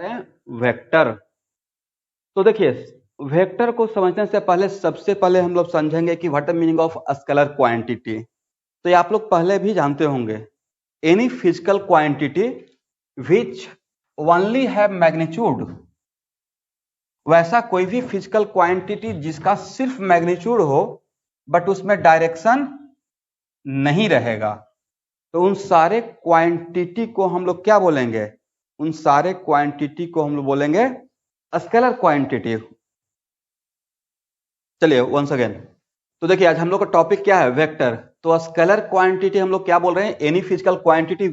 Vector. तो देखिए, vector को समझने से पहले सबसे पहले हम लोग समझेंगे कि what the meaning of scalar quantity. तो ये आप लोग पहले भी जानते होंगे, any physical quantity which only have magnitude. वैसा कोई भी फिजिकल क्वांटिटी जिसका सिर्फ मैग्नीट्यूड हो बट उसमें डायरेक्शन नहीं रहेगा, तो उन सारे क्वांटिटी को हम लोग क्या बोलेंगे? उन सारे क्वांटिटी को हम लोग बोलेंगे स्केलर क्वांटिटी। चलिए वंस अगेन, तो देखिए आज हम लोग का टॉपिक क्या है? वेक्टर। तो स्केलर क्वांटिटी हम लोग क्या बोल रहे हैं? Any physical quantity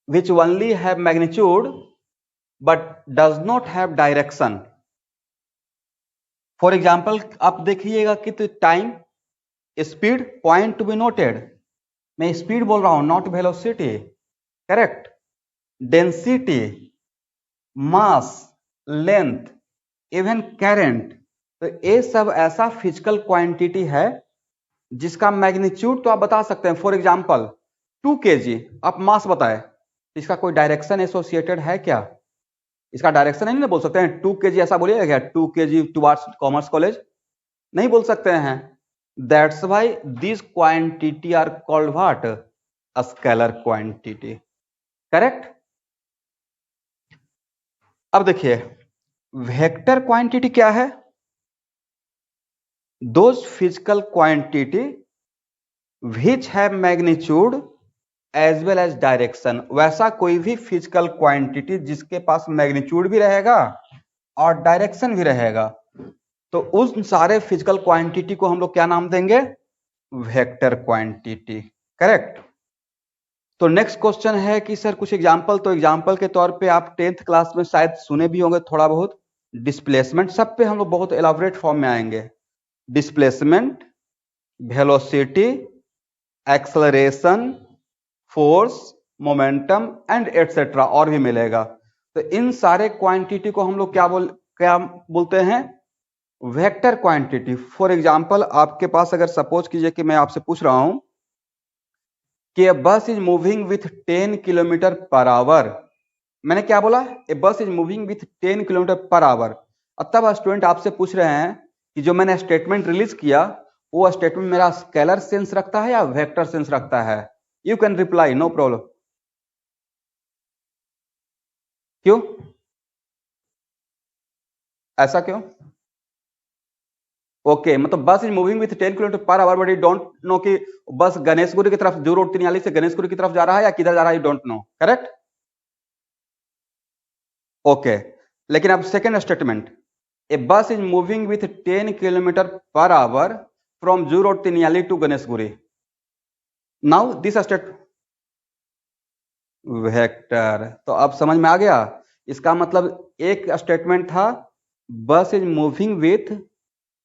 which only have magnitude but does not have direction. For example आप देखिएगा कि तो time, speed, point to be noted. मैं स्पीड बोल रहा हूं, not velocity. Correct. Density, mass, length, even current. तो ये सब ऐसा फिजिकल क्वांटिटी है जिसका मैग्नीट्यूड तो आप बता सकते हैं। फॉर एग्जांपल 2 kg आप मास बताए, इसका कोई डायरेक्शन एसोसिएटेड है क्या? इसका डायरेक्शन नहीं ना बोल सकते हैं 2 kg, ऐसा बोलिएगा क्या? 2 kg टुवर्ड्स कॉमर्स कॉलेज नहीं बोल सकते हैं। That's why this quantity are called what? Scalar quantity. Correct. अब देखिए, वेक्टर क्वांटिटी क्या है? Those physical quantity which have magnitude as well as direction. वैसा कोई भी फिजिकल क्वांटिटी जिसके पास मैग्नीट्यूड भी रहेगा और डायरेक्शन भी रहेगा, तो उस सारे फिजिकल क्वांटिटी को हम लोग क्या नाम देंगे? Vector quantity. करेक्ट। तो नेक्स्ट क्वेश्चन है कि सर कुछ एग्जांपल। तो एग्जांपल के तौर पे आप 10th क्लास में शायद सुने भी होंगे थोड़ा बहुत। डिस्प्लेसमेंट, सब पे हम लोग बहुत एलाबोरेट फॉर्म में आएंगे। Displacement, velocity, acceleration, force, momentum and etcetera, और भी मिलेगा। तो इन सारे क्वांटिटी को हम लोग क्या बोलते हैं? Vector quantity. फॉर एग्जांपल आपके पास अगर सपोज कीजिए कि मैं आपसे पूछ रहा हूं कि ए bus is moving with 10 kilometre per our. मैंने क्या बोला? ए bus is moving with 10 kilometre per our. अब तब स्टूडेंट आपसे पूछ रहे हैं कि जो मैंने स्टेटमेंट रिलीज किया वो स्टेटमेंट मेरा स्केलर सेंस रखता है या वेक्टर सेंस रखता है? You can reply, no problem. क्यों? ऐसा क्यों? ओके, मतलब bus is moving with 10 kilometre per hour but you don't know कि बस गणेशपुरी की तरफ, जो रोड 43 से गणेशपुरी की तरफ जा रहा है या किधर जा रहा है, you don't know. Correct. Okay, लेकिन अब second statement, a bus is moving with 10 kilometre per hour from Zoo Road Tiniali to Ganeshpuri. Now this state vector. तो अब समझ में आ गया? इसका मतलब एक स्टेटमेंट था बस is moving with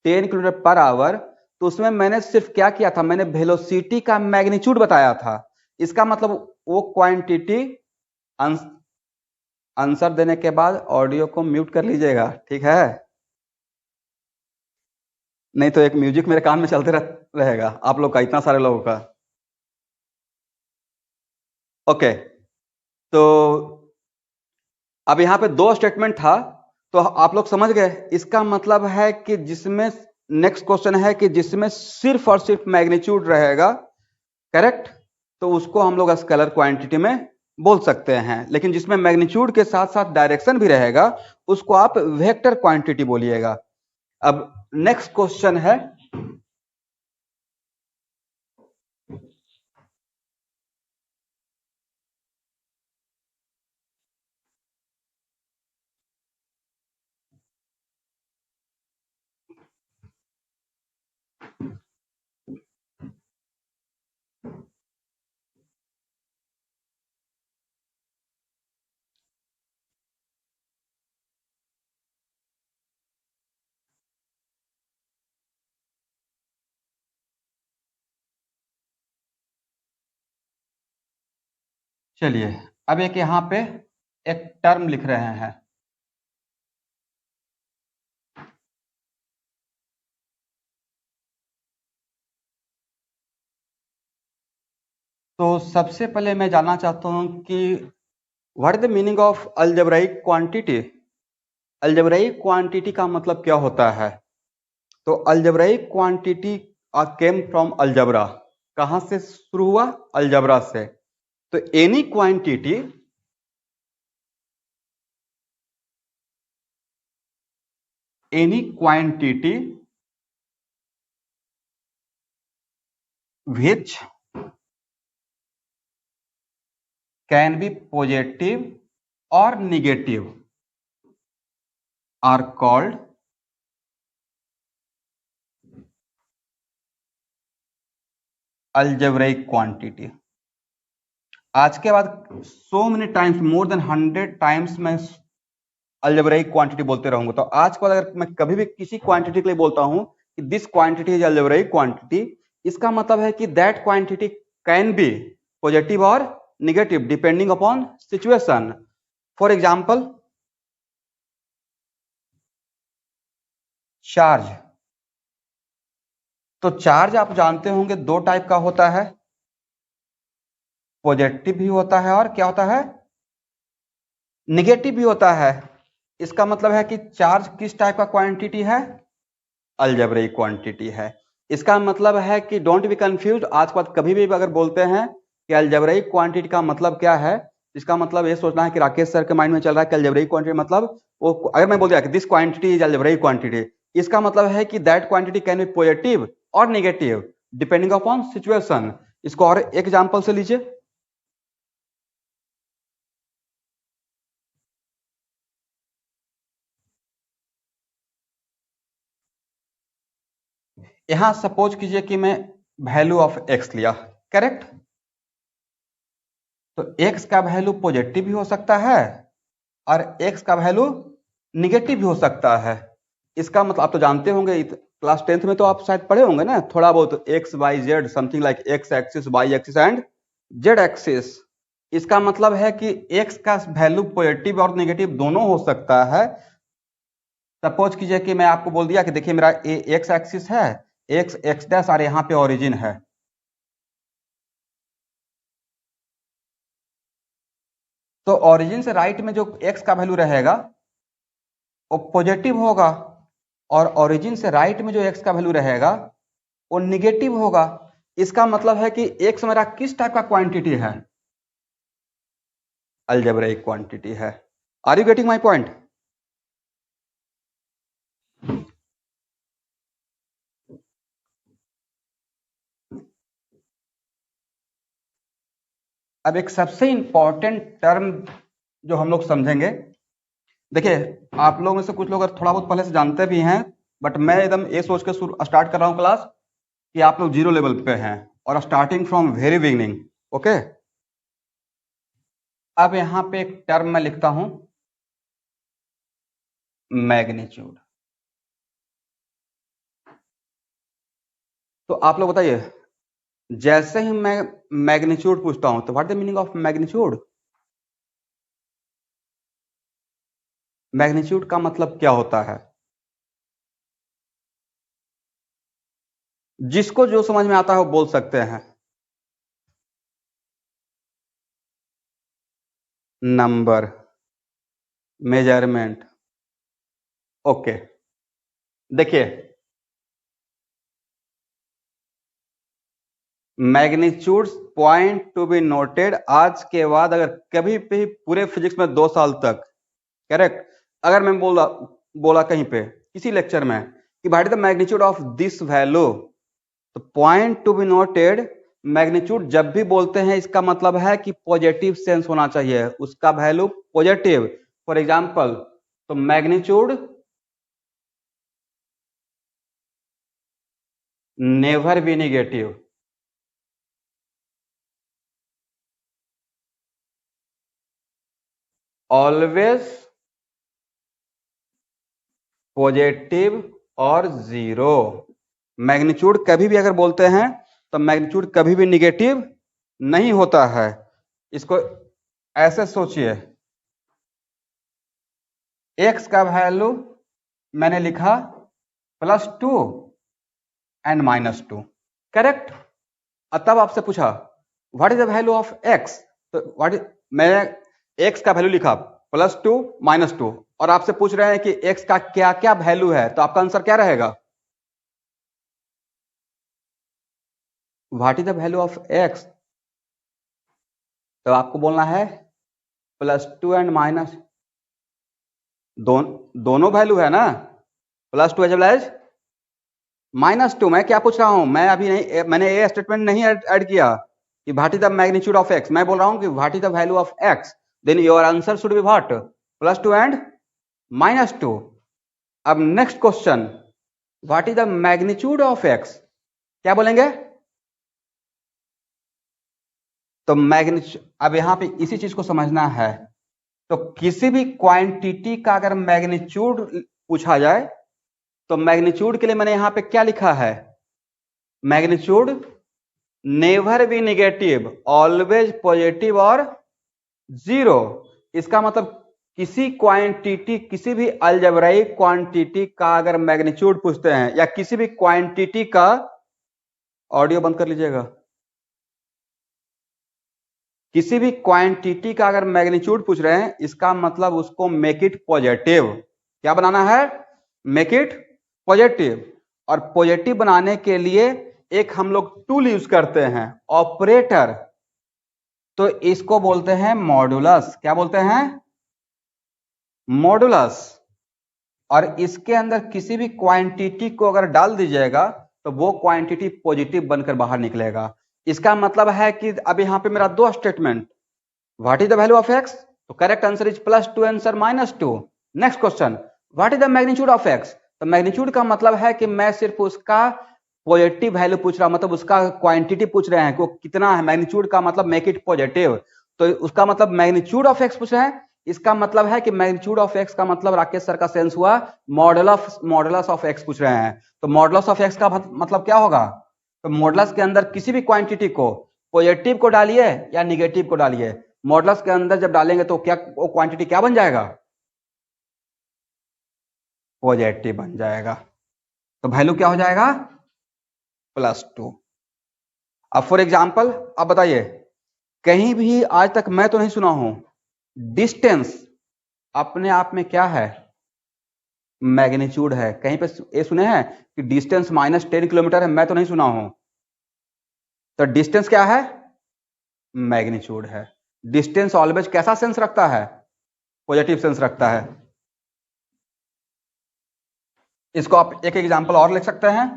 10 kilometre per our, तो उसमें मैंने सिर्फ क्या किया था? मैंने वेलोसिटी का मैग्नीट्यूड बताया था। इसका मतलब वो क्वांटिटी। आंसर देने के बाद ऑडियो को म्यूट कर लीजिएगा, ठीक है? नहीं तो एक म्यूजिक मेरे कान में चलते रहेगा, आप लोग का, इतना सारे लोगों का। ओके, तो अब यहां पे दो स्टेटमेंट था, तो आप लोग समझ गए। इसका मतलब है कि जिसमें, नेक्स्ट क्वेश्चन है कि जिसमें सिर्फ और सिर्फ मैग्नीट्यूड रहेगा, करेक्ट, तो उसको हम लोग स्केलर क्वांटिटी में बोल सकते हैं। लेकिन जिसमें मैग्नीट्यूड के साथ साथ डायरेक्शन भी रहेगा उसको आप वेक्टर क्वांटिटी बोलिएगा। अब नेक्स्ट क्वेश्चन है, चलिए अब एक यहां पे एक टर्म लिख रहे हैं। तो सबसे पहले मैं जानना चाहता हूं कि what is the meaning of algebraic quantity? Algebraic quantity का मतलब क्या होता है? तो algebraic quantity came from algebra. कहां से शुरू हुआ? अलजबरा से। तो any quantity which can be positive or negative are called algebraic quantity। आज के बाद so many times, more than 100 times मैं algebraic quantity बोलते रहूंगा। तो आज के बाद अगर मैं कभी भी किसी क्वांटिटी के लिए बोलता हूं कि this quantity is algebraic quantity, इसका मतलब है कि that quantity can be positive और negative depending upon situation. For example charge. तो चार्ज आप जानते होंगे दो टाइप का होता है, पॉजिटिव भी होता है और क्या होता है, नेगेटिव भी होता है। इसका मतलब है कि चार्ज किस टाइप का क्वांटिटी है? अलजेब्रिक क्वांटिटी है। इसका मतलब है कि डोंट बी कंफ्यूज। आज के बाद कभी भी अगर बोलते हैं कि अलजेब्रिक क्वांटिटी का मतलब क्या है, इसका मतलब ये सोचना है कि राकेश सर के माइंड में चल रहा है कि अलजेब्रिक क्वांटिटी मतलब वो, अगर मैं बोल दिया कि this quantity is algebraic quantity, इसका मतलब है कि that quantity can be positive और नेगेटिव डिपेंडिंग अपॉन सिचुएशन। इसको और एग्जांपल से लीजिए। यहां सपोज कीजिए कि मैं वैल्यू ऑफ एक्स लिया, करेक्ट? तो एक्स का वैल्यू पॉजिटिव भी हो सकता है और एक्स का वैल्यू निगेटिव भी हो सकता है। इसका मतलब आप तो जानते होंगे, क्लास 10th में तो आप शायद पढ़े होंगे ना थोड़ा बहुत, x y z, something like x axis, y axis and z axis. इसका मतलब है कि एक्स का वैल्यू पॉजिटिव और नेगेटिव दोनों हो सकता है। सपोज कीजिए कि मैं आपको बोल दिया कि देखिए मेरा एक्स एक्सिस है, एक्स एक्स डैश और यहाँ पे ओरिजिन है। तो ओरिजिन से राइट में जो एक्स का वैल्यू रहेगा वो पॉजिटिव होगा और ओरिजिन से राइट में जो एक्स का वैल्यू रहेगा वो निगेटिव होगा। इसका मतलब है कि एक्स मेरा किस टाइप का क्वांटिटी है? अलजेब्रिक क्वांटिटी है। Are you getting my point? अब एक सबसे इंपॉर्टेंट टर्म जो हम लोग समझेंगे, देखिए आप लोगों में से कुछ लोग थोड़ा बहुत पहले से जानते भी हैं, बट मैं एकदम ये सोच के स्टार्ट कर रहा हूं क्लास कि आप लोग जीरो लेवल पे हैं और starting from very beginning. Okay, अब यहां पे एक टर्म मैं लिखता हूं, मैग्नीट्यूड। तो आप लोग बताइए, जैसे ही मैं मैग्नीट्यूड पूछता हूं तो what the meaning of magnitude? Magnitude का मतलब क्या होता है? जिसको जो समझ में आता है वो बोल सकते हैं। Number, measurement. ओके, देखिए magnitude point to be noted. आज के बाद अगर कभी भी पूरे फिजिक्स में 2 साल तक, करेक्ट, अगर मैं बोला कहीं पे किसी लेक्चर में कि what is the magnitude of this value, तो point to be noted, magnitude जब भी बोलते हैं इसका मतलब है कि पॉजिटिव सेंस होना चाहिए, उसका वैल्यू पॉजिटिव। फॉर एग्जांपल, तो magnitude never be negative. Always positive और जीरो। मैग्नीट्यूड कभी भी अगर बोलते हैं तो मैग्नीट्यूड कभी भी निगेटिव नहीं होता है। इसको ऐसे सोचिए, एक्स का वैल्यू मैंने लिखा +2 एंड -2, करेक्ट? तब आपसे पूछा what is the value of X, तो व्हाट मैं एक्स का वैल्यू लिखा +2 -2 और आपसे पूछ रहे हैं कि एक्स का क्या क्या वैल्यू है, तो आपका आंसर क्या रहेगा? What is the value of X? तो आपको बोलना है +2 एंड माइनस दोनों वैल्यू है ना, +2 एज वेल एज -2। मैं क्या पूछ रहा हूं, मैं अभी नहीं, मैंने ये स्टेटमेंट नहीं ऐड किया कि what is the magnitude of x. मैं बोल रहा हूं कि what is the value of x, then your answer should be what, +2 and -2। अब next question, what is the magnitude of x, क्या बोलेंगे? तो मैग्नीट्यूड, अब यहां पे इसी चीज को समझना है। तो किसी भी क्वांटिटी का अगर मैग्नीट्यूड पूछा जाए तो मैग्नीट्यूड के लिए मैंने यहां पे क्या लिखा है, magnitude never be negative, always positive और जीरो। इसका मतलब किसी क्वांटिटी, किसी भी अलजेब्राइक क्वांटिटी का अगर मैग्नीट्यूड पूछते हैं, या किसी भी क्वांटिटी का, ऑडियो बंद कर लीजिएगा, किसी भी क्वांटिटी का अगर मैग्नीट्यूड पूछ रहे हैं, इसका मतलब उसको मेक इट पॉजिटिव। क्या बनाना है? Make it positive. और पॉजिटिव बनाने के लिए एक हम लोग टूल यूज करते हैं, ऑपरेटर। तो इसको बोलते हैं मॉडुलस। क्या बोलते हैं? मॉडुलस। और इसके अंदर किसी भी क्वांटिटी को अगर डाल दीजिएगा तो वो क्वांटिटी पॉजिटिव बनकर बाहर निकलेगा। इसका मतलब है कि अब यहां पे मेरा दो statement, what is the value of X, तो correct answer is +2 answer -2। Next question, what is the magnitude of X, तो मैग्नीट्यूड का मतलब है कि मैं सिर्फ उसका पॉजिटिव वैल्यू पूछ रहा हूं, मतलब उसका क्वांटिटी पूछ रहे हैं कि वो कितना है। मैग्नीट्यूड का मतलब मेक इट पॉजिटिव, तो उसका मतलब मैग्नीट्यूड ऑफ एक्स पूछ रहे हैं। इसका मतलब है कि मैग्नीट्यूड ऑफ एक्स का मतलब राकेश सर का सेंस हुआ मॉडुलस ऑफ एक्स पूछ रहे हैं। तो मॉडुलस ऑफ एक्स का मतलब क्या होगा? तो मॉडुलस के अंदर किसी भी क्वांटिटी को पॉजिटिव को डालिए या निगेटिव को डालिए, मॉडुलस के अंदर जब डालेंगे तो क्या वो क्वांटिटी क्या बन जाएगा? पॉजिटिव बन जाएगा। तो वैल्यू क्या हो जाएगा? +2। अब फॉर एग्जांपल आप बताइए, कहीं भी आज तक मैं तो नहीं सुना हूं डिस्टेंस अपने आप में क्या है? मैग्नीट्यूड है। कहीं पे ये सुने हैं कि डिस्टेंस -10 किलोमीटर है? मैं तो नहीं सुना हूं। तो डिस्टेंस क्या है? मैग्नीट्यूड है। डिस्टेंस ऑलवेज कैसा सेंस रखता है? पॉजिटिव सेंस रखता है। इसको आप एक एग्जांपल और लिख सकते हैं।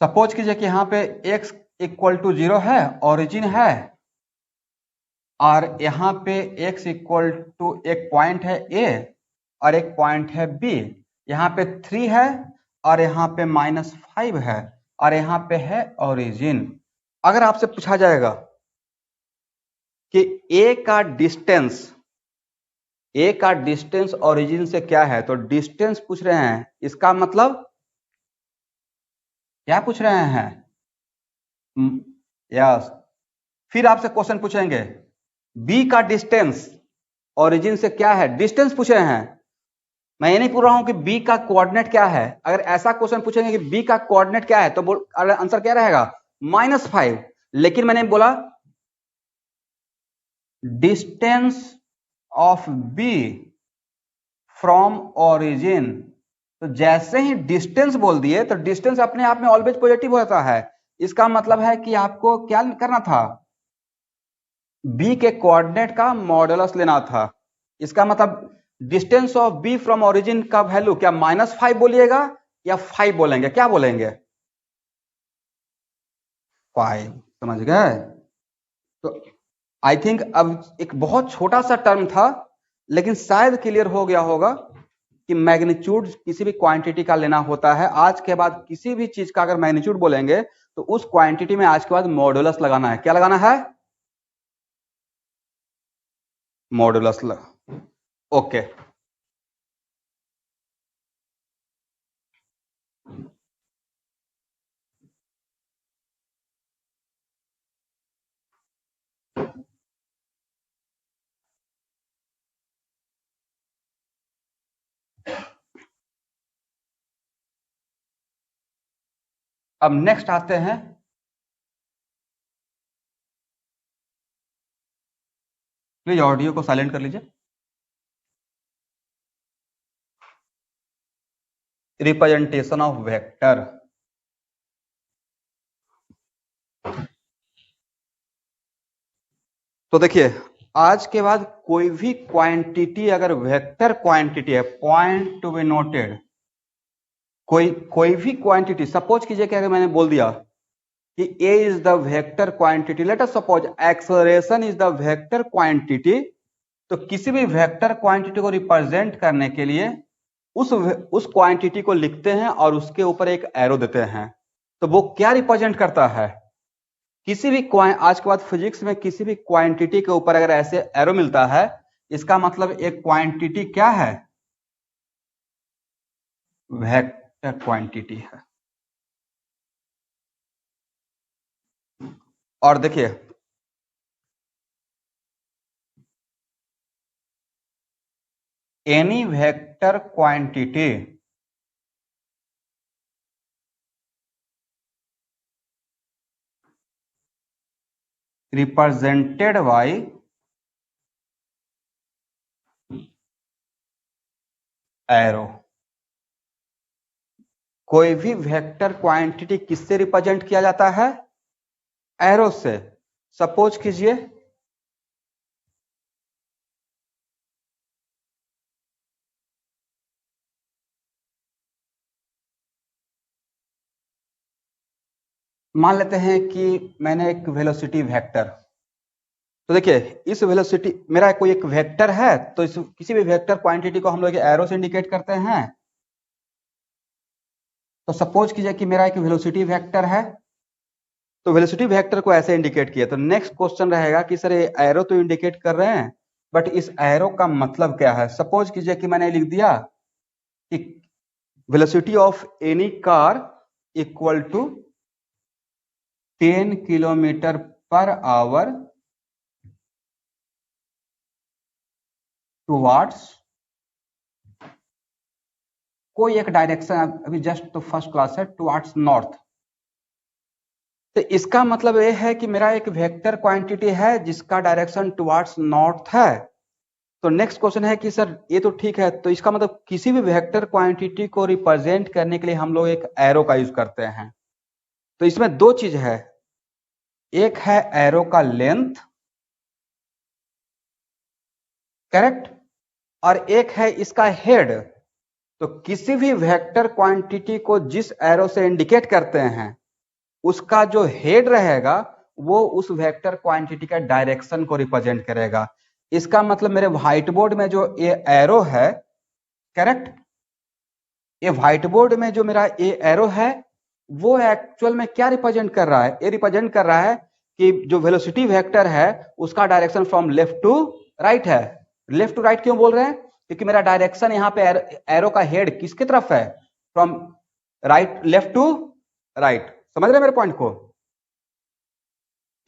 सपोज कीजिए कि यहां पे x = 0 है, ओरिजिन है, और यहां पे x = एक पॉइंट है a और एक पॉइंट है b। यहां पे 3 है और यहां पे -5 है और यहां पे है ओरिजिन। अगर आपसे पूछा जाएगा कि a का डिस्टेंस ओरिजिन से क्या है, तो डिस्टेंस पूछ रहे हैं, इसका मतलब क्या पूछ रहे हैं? यस। फिर आपसे क्वेश्चन पूछेंगे b का डिस्टेंस ओरिजिन से क्या है, डिस्टेंस पूछ रहे हैं। मैं ये नहीं पूछ रहा हूं कि b का कोऑर्डिनेट क्या है। अगर ऐसा क्वेश्चन पूछेंगे कि b का कोऑर्डिनेट क्या है, तो आंसर क्या रहेगा? -5। लेकिन मैंने बोला distance of b from origin, तो जैसे ही डिस्टेंस बोल दिए तो डिस्टेंस अपने आप में ऑलवेज पॉजिटिव होता है। इसका मतलब है कि आपको क्या करना था? b के कोऑर्डिनेट का मॉडुलस लेना था। इसका मतलब distance of b from origin का वैल्यू क्या -5 बोलिएगा या 5 बोलेंगे? क्या बोलेंगे? 5। समझ गए? तो आई थिंक अब एक बहुत छोटा सा टर्म था, लेकिन शायद क्लियर हो गया होगा कि मैग्नीट्यूड किसी भी क्वांटिटी का लेना होता है। आज के बाद किसी भी चीज का अगर मैग्नीट्यूड बोलेंगे तो उस क्वांटिटी में आज के बाद मॉडुलस लगाना है। क्या लगाना है? मॉडुलस। ओके। अब नेक्स्ट आते हैं प्लीज ऑडियो को साइलेंट कर लीजिए। Representation of vector. तो देखिए, आज के बाद कोई भी क्वांटिटी अगर वेक्टर क्वांटिटी है, पॉइंट टू बी नोटेड, कोई भी क्वांटिटी, सपोज कीजिए कि अगर मैंने बोल दिया कि A is the vector quantity, let us suppose acceleration is the vector quantity, तो किसी भी वेक्टर क्वांटिटी को रिप्रेजेंट करने के लिए उस क्वांटिटी को लिखते हैं और उसके ऊपर एक एरो देते हैं। तो वो क्या रिप्रेजेंट करता है? किसी भी आज के बाद फिजिक्स में किसी भी क्वांटिटी के ऊपर अगर ऐसे एरो मिलता है, इसका मतलब एक क्वांटिटी क्या है? वेक्टर क्वांटिटी है। और देखिए, any vector quantity represented by arrow. कोई भी वेक्टर क्वांटिटी किससे रिप्रेजेंट किया जाता है? एरो से। सपोज कीजिए मान लेते हैं कि मैंने एक वेलोसिटी वेक्टर, तो देखिए इस वेलोसिटी, मेरा कोई एक वेक्टर है, तो इस किसी भी वेक्टर क्वांटिटी को हम लोग एरो से इंडिकेट करते हैं। तो सपोज कीजिए कि मेरा एक वेलोसिटी वेक्टर है, तो वेलोसिटी वेक्टर को ऐसे इंडिकेट किया। तो नेक्स्ट क्वेश्चन रहेगा कि सर ये एरो तो इंडिकेट कर रहे हैं, बट इस एरो का मतलब क्या है? सपोज कीजिए कि मैंने लिख दिया कि velocity of any car equal to 10 kilometre per hour towards कोई एक डायरेक्शन, अभी जस्ट तो फर्स्ट क्लास है, टुवार्ड्स नॉर्थ। तो इसका मतलब ये है कि मेरा एक वेक्टर क्वांटिटी है जिसका डायरेक्शन टुवार्ड्स नॉर्थ है। तो नेक्स्ट क्वेश्चन है कि सर ये तो ठीक है, तो इसका मतलब किसी भी वेक्टर क्वांटिटी को रिप्रेजेंट करने के लिए हम लोग एक एरो का यूज करते हैं। तो इसमें दो चीज है, एक है एरो का लेंथ, करेक्ट, और एक है इसका हेड। तो किसी भी वेक्टर क्वांटिटी को जिस एरो से इंडिकेट करते हैं, उसका जो हेड रहेगा वो उस वेक्टर क्वांटिटी का डायरेक्शन को रिप्रेजेंट करेगा। इसका मतलब मेरे व्हाइट बोर्ड में जो ये एरो है, करेक्ट, ये व्हाइट बोर्ड में जो मेरा ये एरो है वो एक्चुअल में क्या रिप्रेजेंट कर रहा है? ये रिप्रेजेंट कर रहा है कि जो वेलोसिटी वेक्टर है उसका direction from left to right है। लेफ्ट टू राइट क्यों बोल रहे हैं? क्योंकि मेरा डायरेक्शन यहाँ पे एरो का हेड किसकी तरफ है? From right, left to right. समझ रहे हैं मेरे पॉइंट को?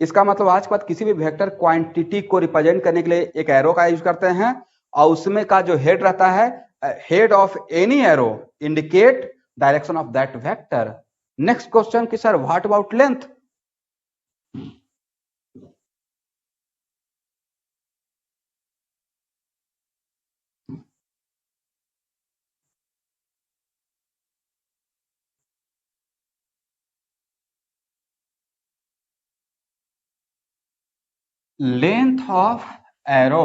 इसका मतलब आज के बाद किसी भी वेक्टर क्वांटिटी को रिप्रेजेंट करने के लिए एक एरो का यूज करते हैं, और उसमें का जो हेड रहता है, head of any arrow indicate direction of that vector. Next question कि sir what about length? Length of arrow,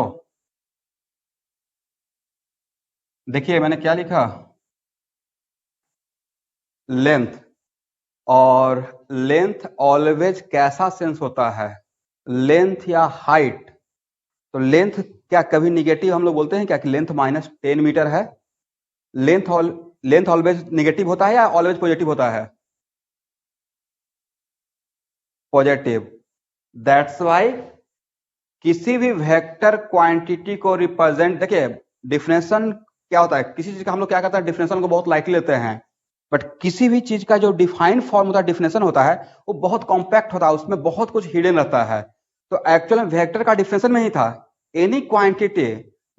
देखिए मैंने क्या लिखा, लेंथ। और लेंथ ऑलवेज कैसा सेंस होता है? लेंथ या हाइट। तो लेंथ क्या कभी निगेटिव हम लोग बोलते हैं क्या कि लेंथ -10 मीटर है? लेंथ ऑलवेज निगेटिव होता है या ऑलवेज पॉजिटिव होता है? पॉजिटिव। दैट्स वाई किसी भी वेक्टर क्वांटिटी को रिप्रेजेंट, देखिए डिफिनेशन क्या होता है, किसी चीज का हम लोग क्या करते हैं, डिफिनेशन को बहुत लाइटली लेते हैं, बट किसी भी चीज का जो डिफाइंड फॉर्म होता है, डिफिनेशन होता है, वो बहुत कॉम्पैक्ट होता है, उसमें बहुत कुछ हिडन रहता है। तो एक्चुअल में वेक्टर का डिफिनेशन में ही था एनी क्वांटिटी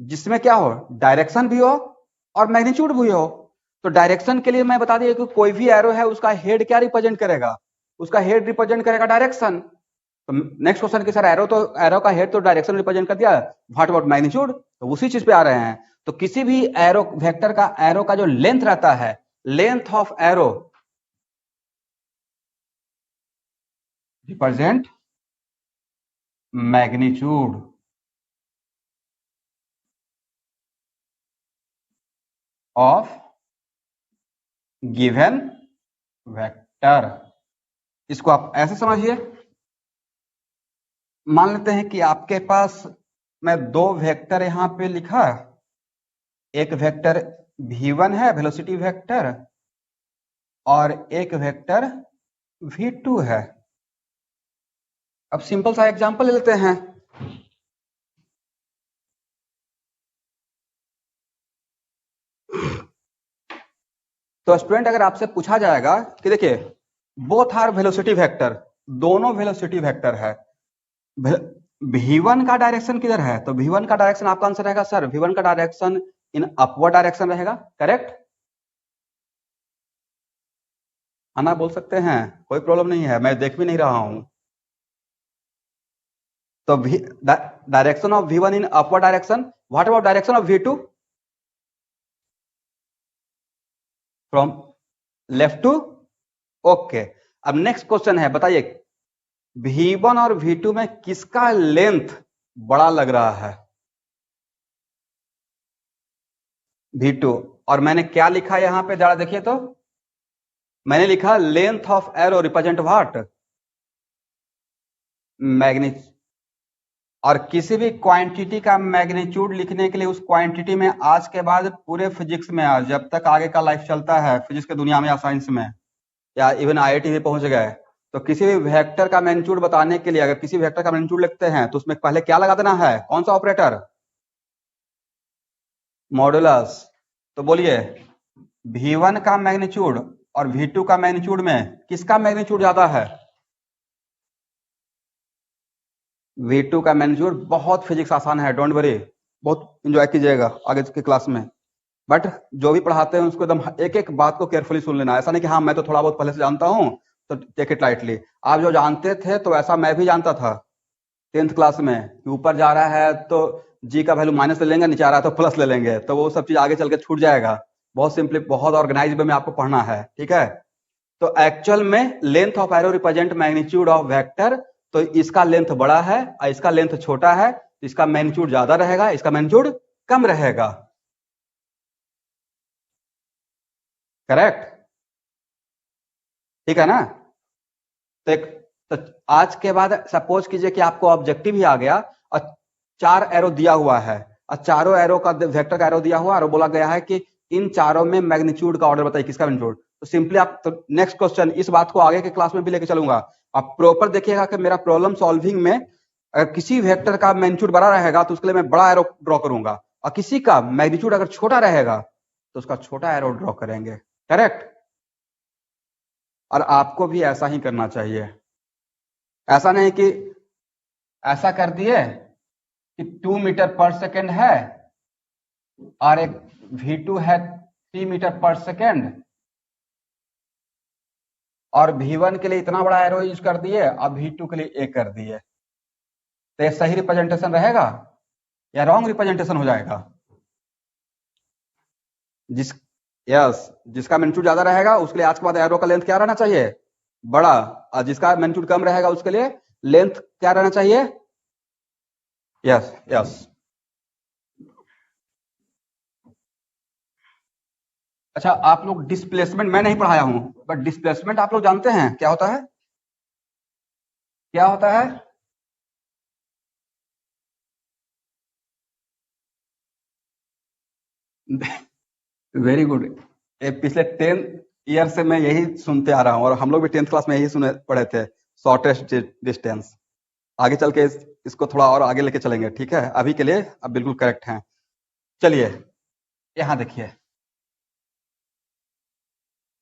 जिसमें क्या हो, डायरेक्शन भी हो और मैग्नीट्यूड भी हो। तो डायरेक्शन के लिए मैं बता दिया कि कोई भी एरो है उसका हेड क्या रिप्रेजेंट करेगा, उसका हेड रिप्रेजेंट करेगा डायरेक्शन। तो नेक्स्ट क्वेश्चन की सर एरो का हेड तो डायरेक्शन रिप्रेजेंट कर दिया, व्हाट अबाउट मैग्नीट्यूड, तो उसी चीज पे आ रहे हैं। तो किसी भी एरो वेक्टर का एरो का जो लेंथ रहता है, length of arrow represent magnitude of given vector. इसको आप ऐसे समझिए, मान लेते हैं कि आपके पास मैं दो वेक्टर यहां पे लिखा, एक वेक्टर v1 है वेलोसिटी वेक्टर, और एक वेक्टर v2 है। अब सिंपल सा एग्जांपल ले लेते हैं। तो स्टूडेंट अगर आपसे पूछा जाएगा कि देखिए बोथ आर वेलोसिटी वेक्टर, दोनों वेलोसिटी वेक्टर है, v1 का डायरेक्शन किधर है, तो v1 का डायरेक्शन आपका आंसर रहेगा सर v1 का डायरेक्शन इन अपवर्ड डायरेक्शन रहेगा, करेक्ट? आना बोल सकते हैं, कोई प्रॉब्लम नहीं है, मैं देख भी नहीं रहा हूं। तो direction of v1 in upward direction, what about direction of v2 from left to, okay. अब नेक्स्ट क्वेश्चन है, बताइए v1 और v2 में किसका लेंथ बड़ा लग रहा है? v2। और मैंने क्या लिखा यहां पे, जरा देखिए तो, मैंने लिखा length of arrow represent what, magnitude. और किसी भी क्वांटिटी का मैग्नीट्यूड लिखने के लिए उस क्वांटिटी में आज के बाद पूरे फिजिक्स में, आज जब तक आगे का लाइफ चलता है फिजिक्स के दुनिया में या साइंस में या इवन आईआईटी में पहुंच गए, तो किसी भी वेक्टर का मैग्नीट्यूड बताने के लिए अगर किसी वेक्टर का मैग्नीट्यूड लिखते हैं तो उसमें पहले क्या लगा देना है, कौन सा ऑपरेटर, मॉडुलस। तो बोलिए v1 का मैग्नीट्यूड और v2 का मैग्नीट्यूड में किसका मैग्नीट्यूड ज्यादा है? v2 का मैग्नीट्यूड। बहुत फिजिक्स आसान है, डोंट वरी, बहुत एंजॉय कीजिएगा आगे की क्लास में। बट जो भी पढ़ाते हैं उसको एकदम एक एक बात को केयरफुली सुन लेना, ऐसा नहीं कि हाँ मैं तो थोड़ा बहुत पहले से जानता हूँ तो टेक इट लाइटली। आप जो जानते थे तो ऐसा मैं भी जानता था 10th क्लास में, कि ऊपर जा रहा है तो जी का वैल्यू माइनस ले लेंगे, नीचे आ रहा है तो प्लस ले लेंगे, तो वो सब चीज आगे चल के छूट जाएगा। बहुत सिंपली, बहुत ऑर्गेनाइज वे में आपको पढ़ना है, ठीक है? तो एक्चुअल में length of arrow represent magnitude of vector, तो इसका लेंथ बड़ा है और इसका लेंथ छोटा है, इसका मैग्नीट्यूड ज्यादा रहेगा, इसका मैग्नीट्यूड कम रहेगा, करेक्ट? ठीक है ना? तो एक, तो आज के बाद सपोज कीजिए कि आपको ऑब्जेक्टिव ही आ गया और 4 एरो दिया हुआ है और चारों एरो का वेक्टर का एरो दिया हुआ और बोला गया है कि इन चारों में मैग्नीट्यूड का ऑर्डर बताइए, किसका मैग्नीट्यूड। तो सिंपली आप, तो नेक्स्ट क्वेश्चन, इस बात को आगे के क्लास में भी लेके चलूंगा, आप प्रॉपर देखिएगा कि मेरा प्रॉब्लम सॉल्विंग में अगर किसी वेक्टर का मैग्नीट्यूड बड़ा रहेगा तो उसके लिए मैं बड़ा एरो ड्रॉ करूंगा, और किसी का मैग्नीट्यूड अगर छोटा रहेगा तो उसका छोटा एरो ड्रॉ करेंगे, करेक्ट? और आपको भी ऐसा ही करना चाहिए, ऐसा नहीं कि ऐसा कर दिए कि 2 मीटर पर सेकेंड है और एक v2 है 3 मीटर पर सेकेंड, और v1 के लिए इतना बड़ा एरो यूज कर दिए और v2 के लिए एक कर दिए, तो ये सही रिप्रेजेंटेशन रहेगा या रॉन्ग रिप्रेजेंटेशन हो जाएगा? जिसका मैग्नीट्यूड ज्यादा रहेगा उसके लिए आज के बाद एरो का लेंथ क्या रहना चाहिए, बड़ा, और जिसका मैग्नीट्यूड कम रहेगा उसके लिए लेंथ क्या रहना चाहिए? Yes yes. अच्छा, आप लोग डिस्प्लेसमेंट मैं नहीं पढ़ाया हूं, बट डिस्प्लेसमेंट आप लोग जानते हैं क्या होता है? क्या होता है? Very good. पिछले 10 ईयर से मैं यही सुनते आ रहा हूं और हम लोग भी 10th क्लास में यही सुने पढ़े थे, शॉर्टेस्ट डिस्टेंस। आगे चल के इसको थोड़ा और आगे लेके चलेंगे, ठीक है? अभी के लिए आप बिल्कुल करेक्ट हैं। चलिए यहां देखिए,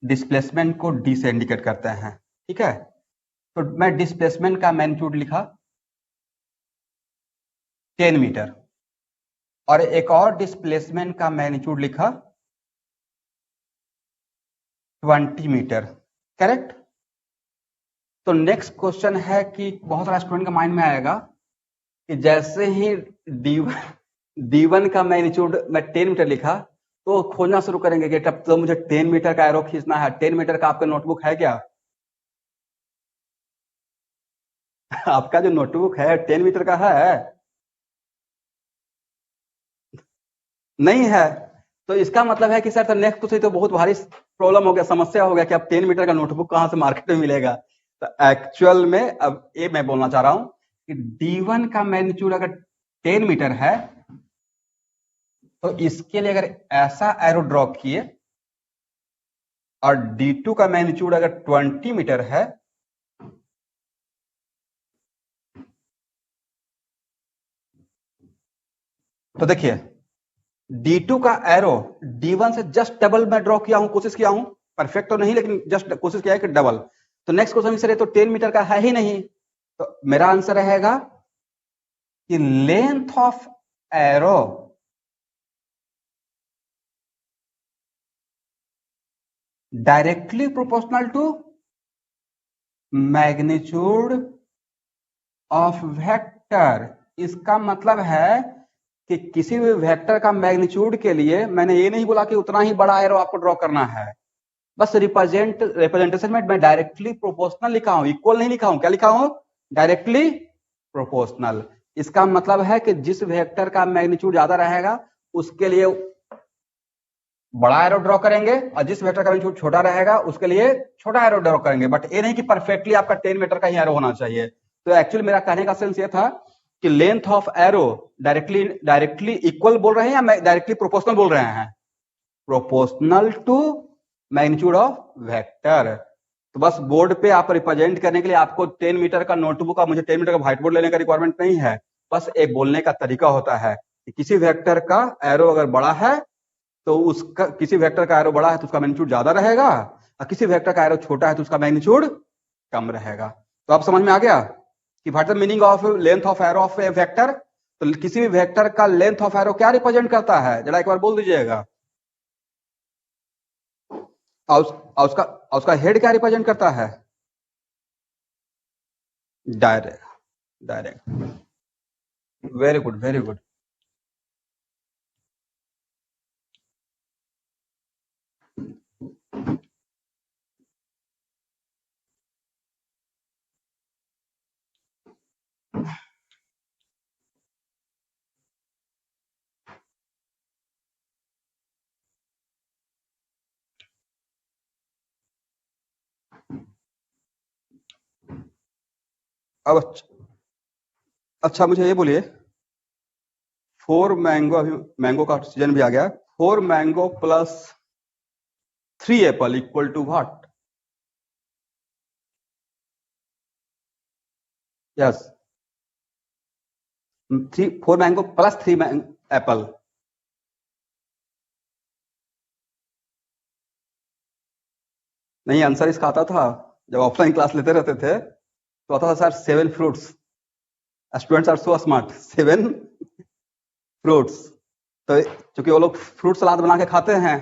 डिस्प्लेसमेंट को डी से इंडिकेट करते हैं, ठीक है? तो मैं डिस्प्लेसमेंट का मैग्नीट्यूड लिखा 10 मीटर और एक और डिस्प्लेसमेंट का मैग्नीट्यूड लिखा 20 मीटर, करेक्ट। तो नेक्स्ट क्वेश्चन है कि बहुत सारा स्टूडेंट का माइंड में आएगा कि जैसे ही D1 का मैग्नीट्यूड मैं 10 मीटर लिखा तो खोजना शुरू करेंगे कि तब तो मुझे 10 मीटर का एरो खींचना है। 10 मीटर का आपका नोटबुक है क्या? आपका जो नोटबुक है 10 मीटर का है? नहीं है। तो इसका मतलब है कि सर तो नेक्स्ट क्वेश्चन तो बहुत भारी प्रॉब्लम हो गया, समस्या हो गया कि अब 10 मीटर का नोटबुक कहां से मार्केट में मिलेगा। तो एक्चुअल में अब ये मैं बोलना चाह रहा हूं कि D1 का मैग्नीट्यूड अगर 10 मीटर है तो इसके लिए अगर ऐसा एरो ड्रॉ किए और D2 का मैग्नीट्यूड अगर 20 मीटर है तो देखिए D2 का एरो D1 से जस्ट डबल मैं ड्रॉ किया हूं, कोशिश किया हूं, परफेक्ट तो नहीं लेकिन जस्ट कोशिश किया है कि डबल। तो नेक्स्ट क्वेश्चन सर ये तो 10 मीटर का है ही नहीं, तो मेरा आंसर रहेगा कि length of arrow directly proportional to magnitude of vector. इसका मतलब है कि किसी भी वेक्टर का मैग्नीट्यूड के लिए मैंने ये नहीं बोला कि उतना ही बड़ा एरो आपको ड्रॉ करना है, बस रिप्रेजेंटेशन में मैं डायरेक्टली प्रोपोर्शनल लिखा हूं, इक्वल नहीं लिखा हूं। क्या लिखा हूं? Directly proportional. इसका मतलब है कि जिस वेक्टर का मैग्नीट्यूड ज्यादा रहेगा उसके लिए बड़ा एरो ड्रॉ करेंगे और जिस वेक्टर का मैग्नीट्यूड छोटा रहेगा उसके लिए छोटा एरो ड्रॉ करेंगे। बट ये नहीं कि परफेक्टली आपका 10 मीटर का ही एरो होना चाहिए। तो एक्चुअली मेरा कहने का सेंस ये था कि length of arrow directly equal बोल रहे हैं या डायरेक्टली प्रोपोर्शनल बोल रहे हैं? Proportional to magnitude of vector. तो बस बोर्ड पे आप रिप्रेजेंट करने के लिए आपको 10 मीटर का नोटबुक और मुझे 10 मीटर का व्हाइट बोर्ड लेने का रिक्वायरमेंट नहीं है। बस एक बोलने का तरीका होता है कि किसी वेक्टर का एरो अगर बड़ा है तो उसका, किसी वेक्टर का एरो बड़ा है तो उसका मैग्नीट्यूड ज्यादा रहेगा और किसी वेक्टर का एरो छोटा है तो उसका मैग्नीट्यूड कम रहेगा। तो आप समझ में आ गया कि what is the meaning of length of arrow of A vector. तो किसी भी वेक्टर का लेंथ ऑफ एरो क्या रिप्रेजेंट करता है, जरा एक बार बोल दीजिएगा। और उसका हेड क्या रिप्रेजेंट करता है? Direct. Direct. Very good, very good. अब अच्छा मुझे ये बोलिए, 4 मैंगो, अभी मैंगो का सीजन भी आ गया, 4 mango plus 3 apple equal to what? Yes, 4 mango plus 3 apple. नहीं, आंसर इसका आता था जब ऑफलाइन क्लास लेते रहते थे तो आता था sir 7 fruits. Students are so smart, 7 fruits. तो चूंकि वो लोग फ्रूट सलाद बना के खाते हैं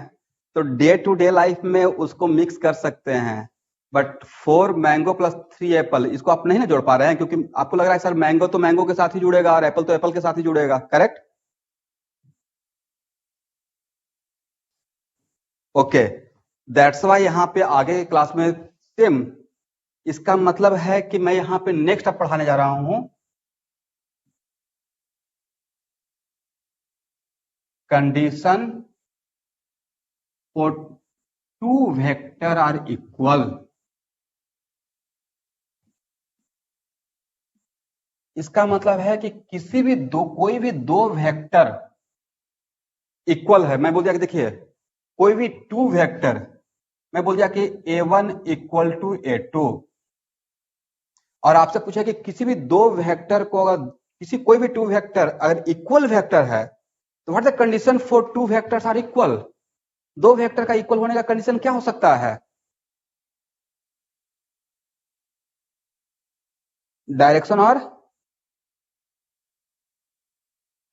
तो डे टू डे लाइफ में उसको मिक्स कर सकते हैं। बट 4 मैंगो प्लस 3 एप्पल, इसको आप नहीं ना जोड़ पा रहे हैं क्योंकि आपको लग रहा है सर मैंगो तो मैंगो के साथ ही जुड़ेगा और एप्पल तो एप्पल के साथ ही जुड़ेगा, करेक्ट? ओके, दैट्स वाई यहाँ पे आगे के क्लास में सेम। इसका मतलब है कि मैं यहाँ पे नेक्स्ट अब पढ़ाने जा रहा हूं condition for 2 vector are equal. इसका मतलब है कि किसी भी कोई भी दो वेक्टर इक्वल है। मैं बोल दिया कि देखिए कोई भी 2 वेक्टर, मैं बोल दिया कि A1 इक्वल टू A2, और आपसे पूछा कि किसी भी दो वेक्टर को अगर कोई भी 2 वेक्टर अगर इक्वल वेक्टर है तो what the condition for 2 vectors are equal. दो वेक्टर का इक्वल होने का कंडीशन क्या हो सकता है? डायरेक्शन और,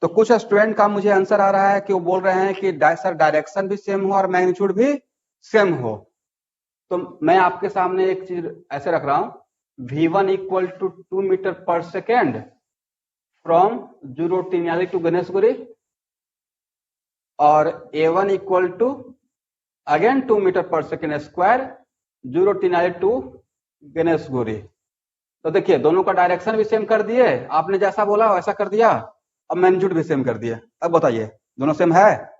तो कुछ स्टूडेंट का मुझे आंसर आ रहा है कि वो बोल रहे हैं कि सर डायरेक्शन भी सेम हो और मैग्नीट्यूड भी सेम हो। तो मैं आपके सामने एक चीज ऐसे रख रहा हूं, V1 equal to 2 metre per second from zero Tiniali to Ganeshguri, और A1 equal to again 2 metre per second square zero Tiniali to Ganeshguri. तो देखिए दोनों का डायरेक्शन भी सेम कर दिए, आपने जैसा बोला वैसा कर दिया, अब मैग्नीट्यूड भी सेम कर दिए। अब बताइए दोनों सेम है?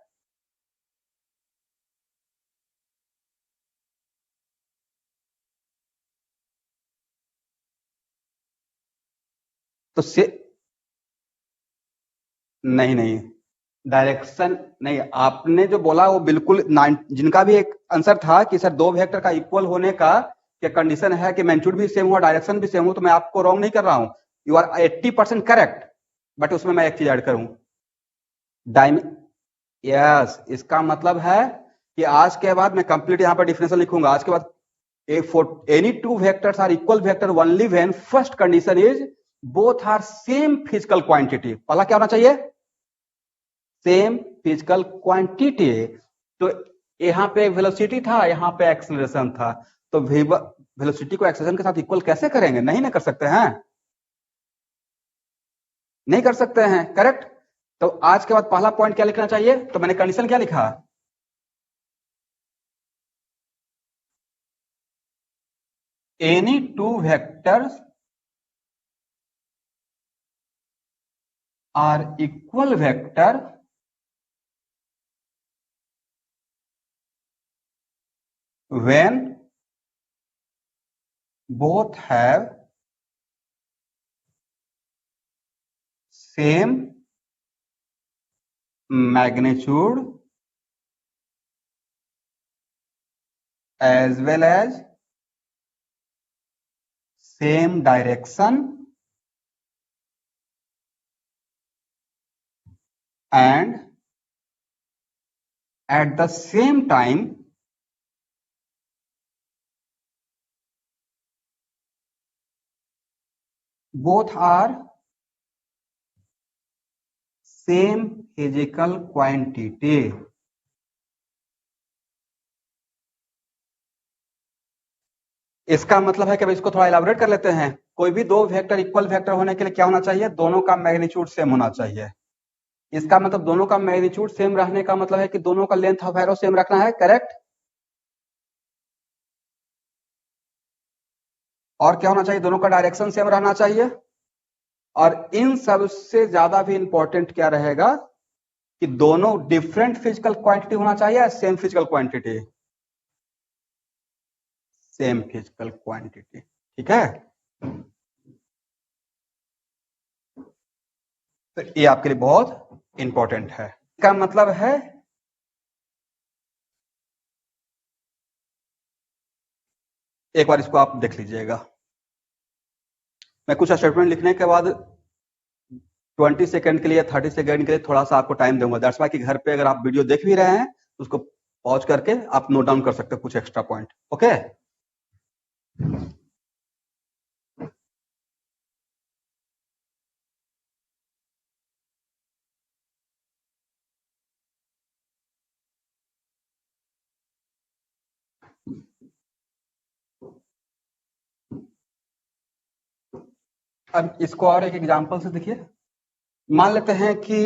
तो से नहीं डायरेक्शन नहीं, आपने जो बोला वो बिल्कुल जिनका भी एक आंसर था कि सर दो वेक्टर का इक्वल होने का क्या कंडीशन है कि मैग्नीट्यूड भी सेम हो डायरेक्शन भी सेम हो, तो मैं आपको रॉन्ग नहीं कर रहा हूं, यू आर 80% करेक्ट, बट उसमें मैं एक चीज ऐड करूं, डायम यस, इसका मतलब है कि आज के बाद मैं कंप्लीट यहां पर डिफरेंशियल लिखूंगा। आज के बाद any two vectors are equal vector only when first condition is both are same physical quantity. पहला क्या होना चाहिए? Same physical quantity. तो यहाँ पे वेलोसिटी था, यहाँ पे एक्सेलरेशन था, तो वेलोसिटी को एक्सेलरेशन के साथ इक्वल कैसे करेंगे? नहीं ना कर सकते हैं, नहीं कर सकते हैं, करेक्ट। तो आज के बाद पहला पॉइंट क्या लिखना चाहिए? तो मैंने कंडीशन क्या लिखा? Any two vectors are equal vector when both have same magnitude as well as same direction and at the same time both are same physical quantity। इसका मतलब है कि इसको थोड़ा इलाबोरेट कर लेते हैं। कोई भी दो वेक्टर इक्वल वेक्टर होने के लिए क्या होना चाहिए? दोनों का मैग्नीट्यूड सेम होना चाहिए। इसका मतलब दोनों का मैग्नीट्यूड सेम रहने का मतलब है कि दोनों का लेंथ ऑफ एरो सेम रखना है, करेक्ट। और क्या होना चाहिए? दोनों का डायरेक्शन सेम रहना चाहिए। और इन सब से ज्यादा भी इंपॉर्टेंट क्या रहेगा कि दोनों डिफरेंट फिजिकल क्वांटिटी होना चाहिए या same physical quantity? Same physical quantity, ठीक है। तो ये आपके लिए बहुत इंपॉर्टेंट है। इसका मतलब है एक बार इसको आप देख लीजिएगा, मैं कुछ स्टेटमेंट लिखने के बाद 20 सेकंड के लिए 30 सेकंड के लिए थोड़ा सा आपको टाइम दूंगा। दैट्स वाई कि घर पे अगर आप वीडियो देख भी रहे हैं तो उसको पॉज करके आप नोट डाउन कर सकते हो कुछ एक्स्ट्रा पॉइंट, ओके। अब इसको और एक एग्जांपल से देखिए। मान लेते हैं कि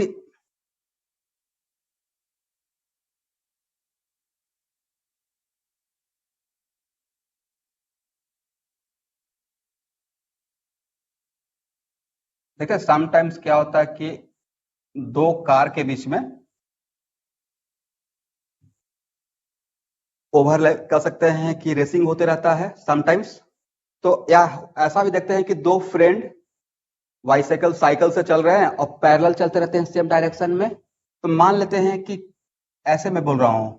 देखिए समटाइम्स क्या होता है कि दो कार के बीच में ओवरलैप कर सकते हैं कि रेसिंग होते रहता है समटाइम्स। तो या ऐसा भी देखते हैं कि दो फ्रेंड बाइसाइकिल साइकिल से चल रहे हैं और पैरेलल चलते रहते हैं सेम डायरेक्शन में। तो मान लेते हैं कि ऐसे मैं बोल रहा हूं,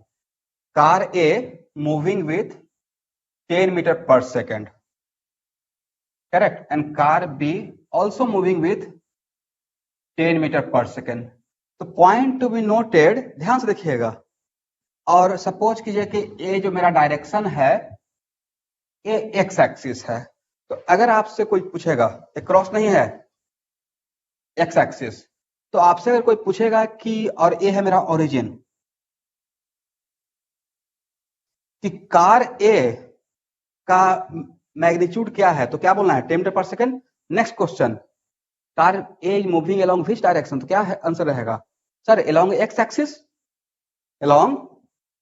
car A moving with 10 metre per second, correct, and car B also moving with 10 metre per second. तो पॉइंट टू बी नोटेड, ध्यान से देखिएगा। और सपोज कीजिए कि ये जो मेरा डायरेक्शन है ये एक्स एक्सिस है, तो अगर आपसे कोई पूछेगा, ये क्रॉस नहीं है, एक्स एक्सिस, तो आपसे अगर कोई पूछेगा कि और ये है मेरा ओरिजिन, कि कार ए का मैग्नीट्यूड क्या है, तो क्या बोलना है, 10 metre per second. Next question, car A is moving along which direction, तो क्या है आंसर रहेगा sir, along x axis, along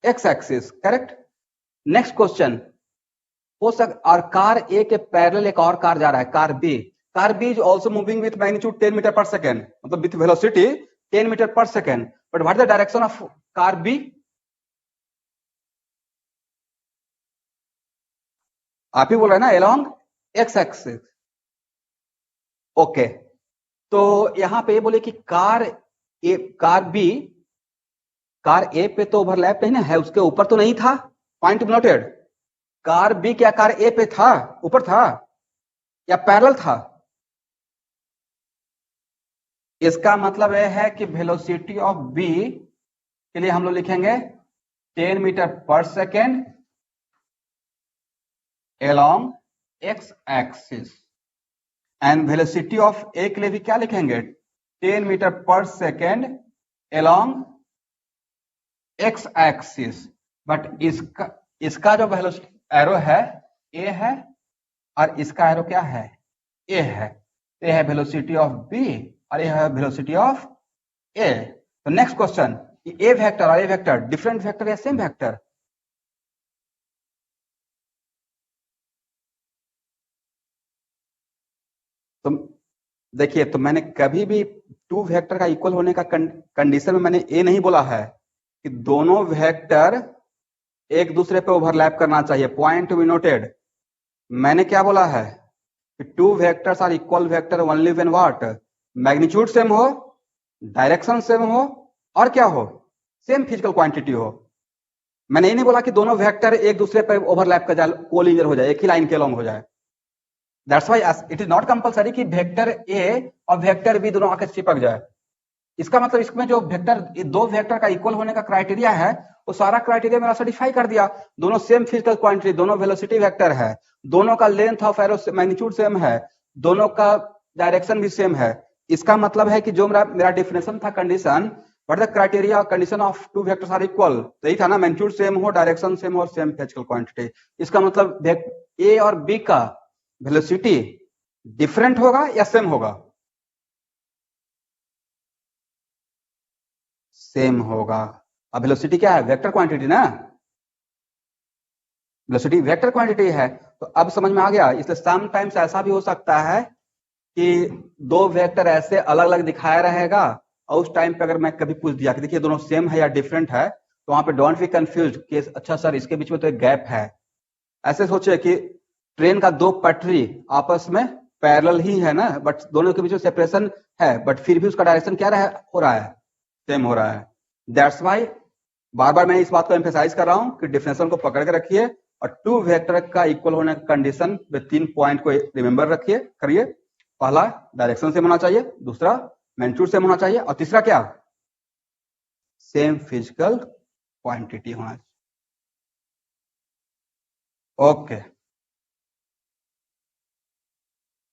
x axis, correct. Next question, हो सक और कार ए के पैरेलल एक और कार जा रहा है, car B is also moving with magnitude 10 metre per second, मतलब with velocity 10 metre per second, but what is the direction of car B, आप ही बोल रहे हैं ना, अलोंग एक्स एक्सिस। ओके, तो यहां पे ये बोले कि कार ए पे तो ओवरलैप नहीं ना है, उसके ऊपर तो नहीं था, पॉइंट नोटेड। कार बी क्या कार ए पे था, ऊपर था या पैरेलल था, इसका मतलब यह है कि वेलोसिटी ऑफ बी के लिए हम लोग लिखेंगे 10 metre per second along x axis, and velocity of A के लिए भी क्या लिखेंगे, 10 metre per second along x axis, but इसका जो वेलोसिटी एरो है ए है और इसका एरो क्या है, ए है, ये है वेलोसिटी ऑफ बी और ये है वेलोसिटी ऑफ ए। तो नेक्स्ट क्वेश्चन, ए वेक्टर और ए वेक्टर डिफरेंट वेक्टर या सेम वेक्टर, तो देखिए, तो मैंने कभी भी टू वेक्टर का इक्वल होने का कंडीशन में मैंने ये नहीं बोला है कि दोनों वेक्टर एक दूसरे पे ओवरलैप करना चाहिए, पॉइंट टू बी नोटेड। मैंने क्या बोला है कि two vectors are equal vector only when what, magnitude same हो, डायरेक्शन सेम हो, और क्या हो, सेम फिजिकल क्वांटिटी हो। मैंने ये नहीं बोला कि दोनों वेक्टर एक दूसरे पर ओवरलैप कर जाए, कोलिनियर हो जाए, एक ही लाइन के अलॉन्ग हो जाए। That's why it is not compulsory कि वेक्टर ए और वेक्टर बी दोनों आके चिपक जाए। इसका मतलब इसमें जो वेक्टर, दो वेक्टर का इक्वल होने का क्राइटेरिया है, वो सारा क्राइटेरिया मेरा सेटिस्फाई कर दिया। दोनों सेम फिजिकल क्वांटिटी, दोनों वेलोसिटी वेक्टर है, दोनों का length of arrow magnitude same है, दोनों का डायरेक्शन भी सेम है। इसका मतलब है कि जो मेरा डेफिनेशन था condition, what the criteria condition of two vectors are equal, तो यही था ना, मैग्नीट्यूड सेम हो, डायरेक्शन सेम हो और सेम फिजिकल क्वांटिटी। इसका मतलब ए और बी का वेलोसिटी डिफरेंट होगा या सेम होगा, सेम होगा। अब वेलोसिटी क्या है, वेक्टर क्वांटिटी ना, वेलोसिटी वेक्टर क्वांटिटी है। तो अब समझ में आ गया। इसलिए सम टाइम्स ऐसा भी हो सकता है कि दो वेक्टर ऐसे अलग अलग दिखाया रहेगा और उस टाइम पे अगर मैं कभी पूछ दिया कि देखिए दोनों सेम है या डिफरेंट है, तो वहां पे डोंट बी कंफ्यूज कि अच्छा सर इसके बीच में तो एक गैप है। ऐसे सोचे कि ट्रेन का दो पटरी आपस में पैरेलल ही है ना, बट दोनों के बीच में सेपरेशन है, बट फिर भी उसका डायरेक्शन क्या हो रहा है, सेम हो रहा है। दैट्स वाई बार बार मैं इस बात को एम्फेसाइज कर रहा हूं कि डिफिनेशन को पकड़ के रखिए और टू वेक्टर का इक्वल होने का कंडीशन में 3 पॉइंट को रिमेंबर रखिए, करिए। पहला डायरेक्शन सेम होना चाहिए, दूसरा मैग्नीट्यूड सेम होना चाहिए, और तीसरा क्या, सेम फिजिकल क्वांटिटी होना चाहिए। ओके,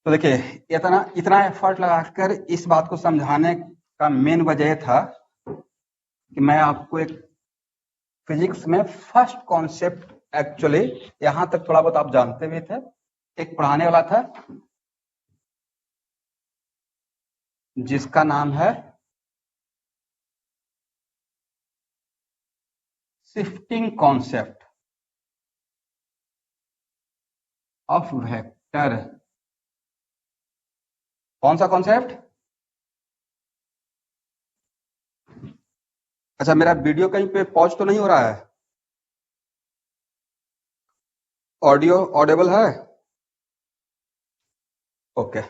तो देखिए इतना इतना एफर्ट लगाकर इस बात को समझाने का मेन वजह था कि मैं आपको एक फिजिक्स में फर्स्ट कॉन्सेप्ट, एक्चुअली यहां तक थोड़ा बहुत आप जानते भी थे, एक पढ़ाने वाला था जिसका नाम है शिफ्टिंग कॉन्सेप्ट ऑफ वेक्टर। कौन सा कॉन्सेप्ट, अच्छा मेरा वीडियो कहीं पे पॉज तो नहीं हो रहा है, ऑडियो ऑडिबल है, ओके।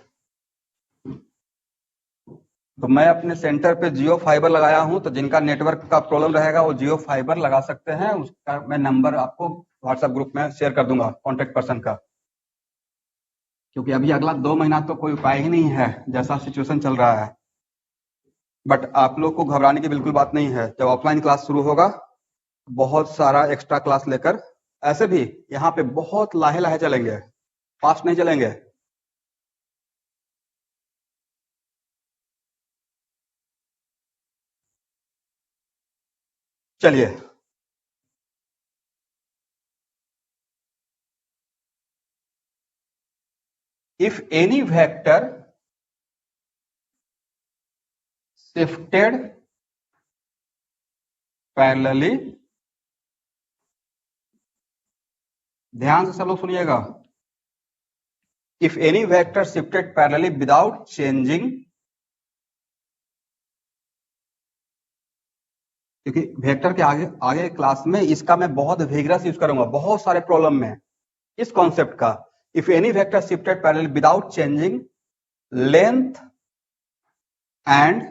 तो मैं अपने सेंटर पे जियो फाइबर लगाया हूं, तो जिनका नेटवर्क का प्रॉब्लम रहेगा वो जियो फाइबर लगा सकते हैं। उसका मैं नंबर आपको व्हाट्सएप ग्रुप में शेयर कर दूंगा, कॉन्टेक्ट पर्सन का, क्योंकि अभी अगला 2 महीना तो कोई उपाय ही नहीं है जैसा सिचुएशन चल रहा है। बट आप लोग को घबराने की बिल्कुल बात नहीं है, जब ऑफलाइन क्लास शुरू होगा बहुत सारा एक्स्ट्रा क्लास लेकर, ऐसे भी यहाँ पे बहुत लाहे लाहे चलेंगे, फास्ट नहीं चलेंगे। चलिए if any vector shifted parallelly, ध्यान से सब लोग सुनिएगा, if any vector shifted parallelly without changing, क्योंकि वेक्टर के आगे आगे क्लास में इसका मैं बहुत विगरस यूज करूंगा बहुत सारे प्रॉब्लम में इस कॉन्सेप्ट का। If any vector shifted parallel without changing length and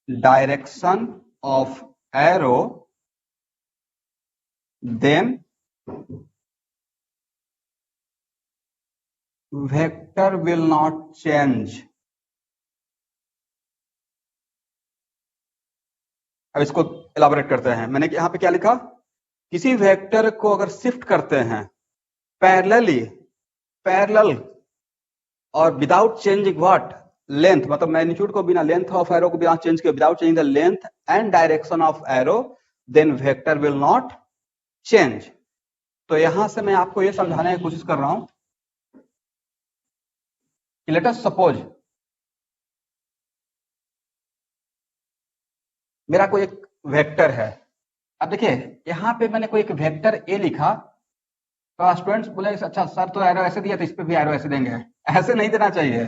direction of arrow then vector will not change. अब इसको एलाबोरेट करते हैं। मैंने यहां पे क्या लिखा, किसी वेक्टर को अगर शिफ्ट करते हैं पैरेलली, पैरेलल और विदाउट चेंजिंग व्हाट लेंथ, मतलब मैग्नीट्यूड को बिना लेंथ ऑफ एरो को बिना चेंज किए, without changing the length and direction of arrow, then vector will not change. तो यहां से मैं आपको ये समझाने की कोशिश कर रहा हूं कि लेट अस सपोज मेरा कोई एक वेक्टर है। अब देखिए यहां पे मैंने कोई एक वेक्टर ए लिखा, तो स्टूडेंट्स बोले अच्छा सर तो एरो ऐसे दिया तो इस पे भी एरो ऐसे देंगे, ऐसे नहीं देना चाहिए।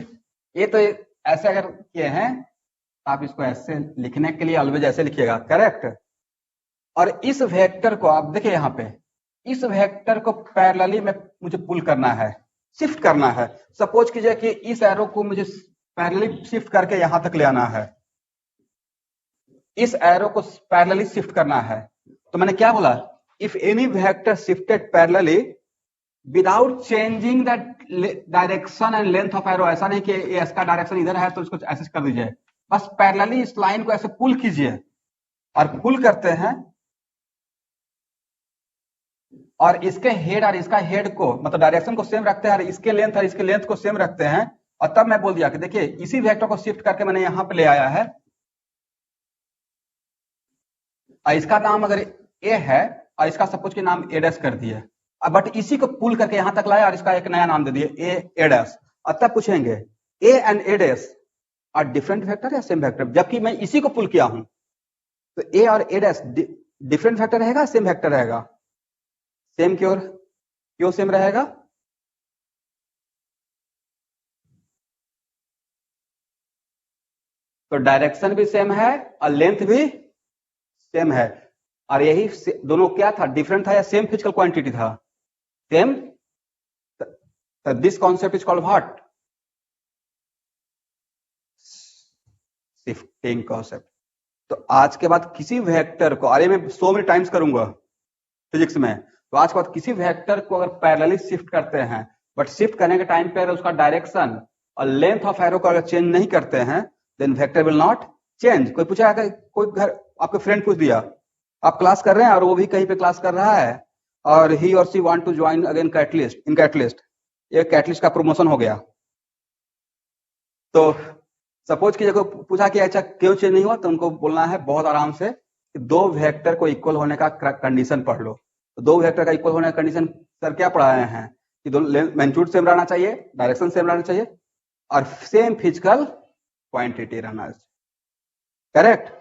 ये तो ऐसे अगर किए हैं तो आप इसको ऐसे लिखने के लिए ऑलवेज ऐसे लिखिएगा, करेक्ट। और इस वेक्टर को आप देखिए यहाँ पे, इस वेक्टर को पैरेलली में मुझे पुल करना है, शिफ्ट करना है। सपोज कीजिए कि इस एरो को मुझे पैरेलली शिफ्ट करके यहां तक ले आना है, इस एरो को पैरेलली शिफ्ट करना है। तो मैंने क्या बोला, if any vector shifted parallelly without changing the direction and length of arrow, ऐसा नहीं कि इसका डायरेक्शन इधर है तो इसको ऐसे कर दीजिए, बस पैरेलली इस लाइन को ऐसे पुल कीजिए। और पुल करते हैं और इसके हेड और इसका हेड को, मतलब डायरेक्शन को सेम रखते हैं और इसके लेंथ और इसके लेंथ को सेम रखते हैं। और तब मैं बोल दिया कि देखिए इसी वेक्टर को शिफ्ट करके मैंने यहां पे ले आया है, और इसका नाम अगर ए है और इसका सपोज के नाम ए डैश कर दिए, बट इसी को पुल करके यहां तक लाया और इसका एक नया नाम दे दिए ए डैश। और तब पूछेंगे A and A dash are different vector या सेम वेक्टर, जबकि मैं इसी को पुल किया हूं। तो ए और ए डैश डिफरेंट वेक्टर रहेगा सेम वेक्टर रहेगा? सेम क्यों सेम रहेगा? तो डायरेक्शन भी सेम है और लेंथ भी सेम है। और यही दोनों क्या था, डिफरेंट था या सेम फिजिकल क्वांटिटी था? Same. This concept is called what? Shifting concept. तो आज के बाद किसी वेक्टर को, अरे मैं 100 में टाइम्स करूंगा फिजिक्स में, तो आज के बाद किसी वेक्टर को अगर पैरेलली शिफ्ट करते हैं, बट शिफ्ट करने के टाइम पे उसका डायरेक्शन और लेंथ ऑफ एरो को अगर चेंज नहीं करते हैं, then vector will not change. कोई पूछा, कोई घर आपके फ्रेंड पूछ दिया, आप क्लास कर रहे हैं और वो भी कहीं पे क्लास कर रहा है और ही और C want to join again catalyst, in catalyst, ये कैटलिस्ट का प्रमोशन हो गया। तो सपोज कि जब पूछा कि अच्छा क्यों चेंज नहीं हुआ, तो उनको बोलना है बहुत आराम से कि दो वेक्टर को इक्वल होने का कंडीशन पढ़ लो। तो दो वेक्टर का इक्वल होने का कंडीशन सर क्या पढ़ाए हैं कि दोनों मैग्नीट्यूड सेम रहना चाहिए, डायरेक्शन सेम रहना चाहिए और सेम फिजिकल क्वांटिटी रहना चाहिए, करेक्ट।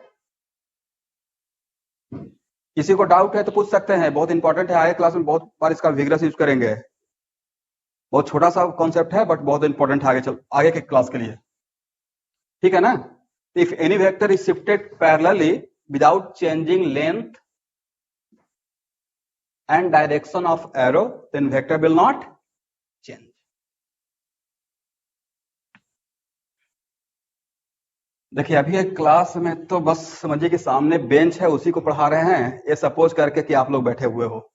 किसी को डाउट है तो पूछ सकते हैं, बहुत इंपॉर्टेंट है, आगे क्लास में बहुत बार इसका विग्रस यूज करेंगे। बहुत छोटा सा कॉन्सेप्ट है बट बहुत इंपॉर्टेंट है आगे के क्लास के लिए, ठीक है ना। If any vector is shifted parallelly without changing length and direction of arrow, then vector will not change. देखिए अभी एक क्लास में तो बस समझिए कि सामने बेंच है, उसी को पढ़ा रहे हैं, ये सपोज करके कि आप लोग बैठे हुए हो।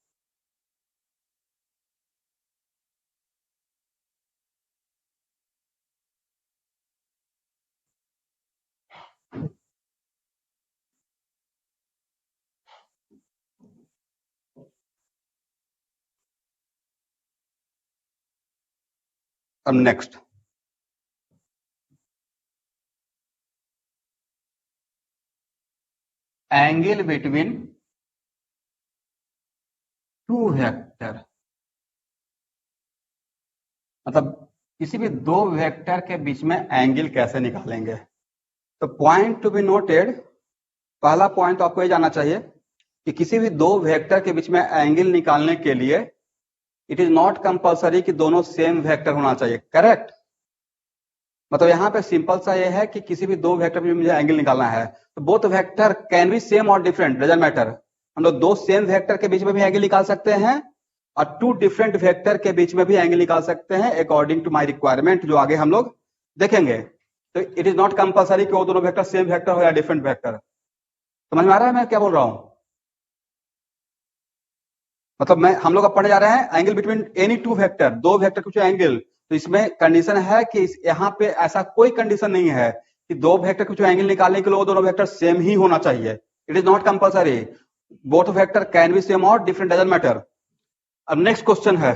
अब next, angle between two vector. मतलब किसी भी दो वेक्टर के बीच में एंगल कैसे निकालेंगे। तो पॉइंट टू बी नोटेड, पहला पॉइंट तो आपको ये जानना चाहिए कि किसी भी दो वेक्टर के बीच में एंगल निकालने के लिए इट इज नॉट कंपल्सरी कि दोनों सेम वेक्टर होना चाहिए। करेक्ट। मतलब यहाँ पे सिंपल सा ये है कि किसी भी दो वेक्टर में मुझे एंगल निकालना है तो both vector can be same और डिफरेंट, डजंट मैटर। हम लोग दो सेम वेक्टर के बीच में भी एंगल निकाल सकते हैं और टू डिफरेंट वेक्टर के बीच में भी एंगल निकाल सकते हैं अकॉर्डिंग टू माय रिक्वायरमेंट, जो आगे हम लोग देखेंगे। तो इट इज नॉट कंपल्सरी कि वो दोनों वेक्टर सेम वेक्टर हो या डिफरेंट वेक्टर। समझ में आ रहा है मैं क्या बोल रहा हूं? मतलब हम लोग अब पढ़ने जा रहे हैं angle between any two vector, दो वेक्टर के बीच एंगल। तो इसमें कंडीशन है कि यहाँ पे ऐसा कोई कंडीशन नहीं है कि दो वेक्टर के बीच एंगल निकालने के लिए वो दोनों वेक्टर सेम ही होना चाहिए। It is not compulsory, both vector can be same और डिफरेंट, डजंट मैटर। अब नेक्स्ट क्वेश्चन है,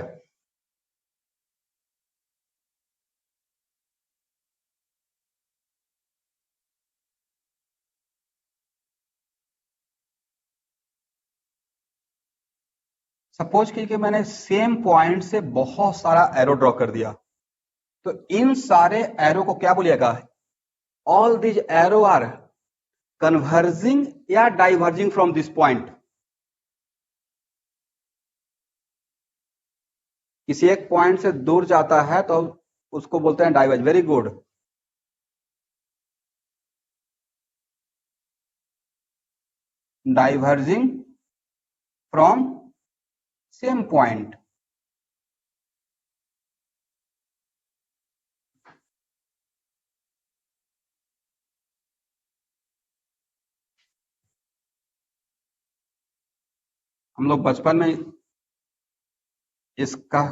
सपोज कीजिए मैंने सेम पॉइंट से बहुत सारा एरो ड्रॉ कर दिया, तो इन सारे एरो को क्या बोलिएगा? All these arrow are converging या डाइवर्जिंग फ्रॉम दिस पॉइंट। किसी एक पॉइंट से दूर जाता है तो उसको बोलते हैं diverge. Very good. Diverging from same point. हम लोग बचपन में इसका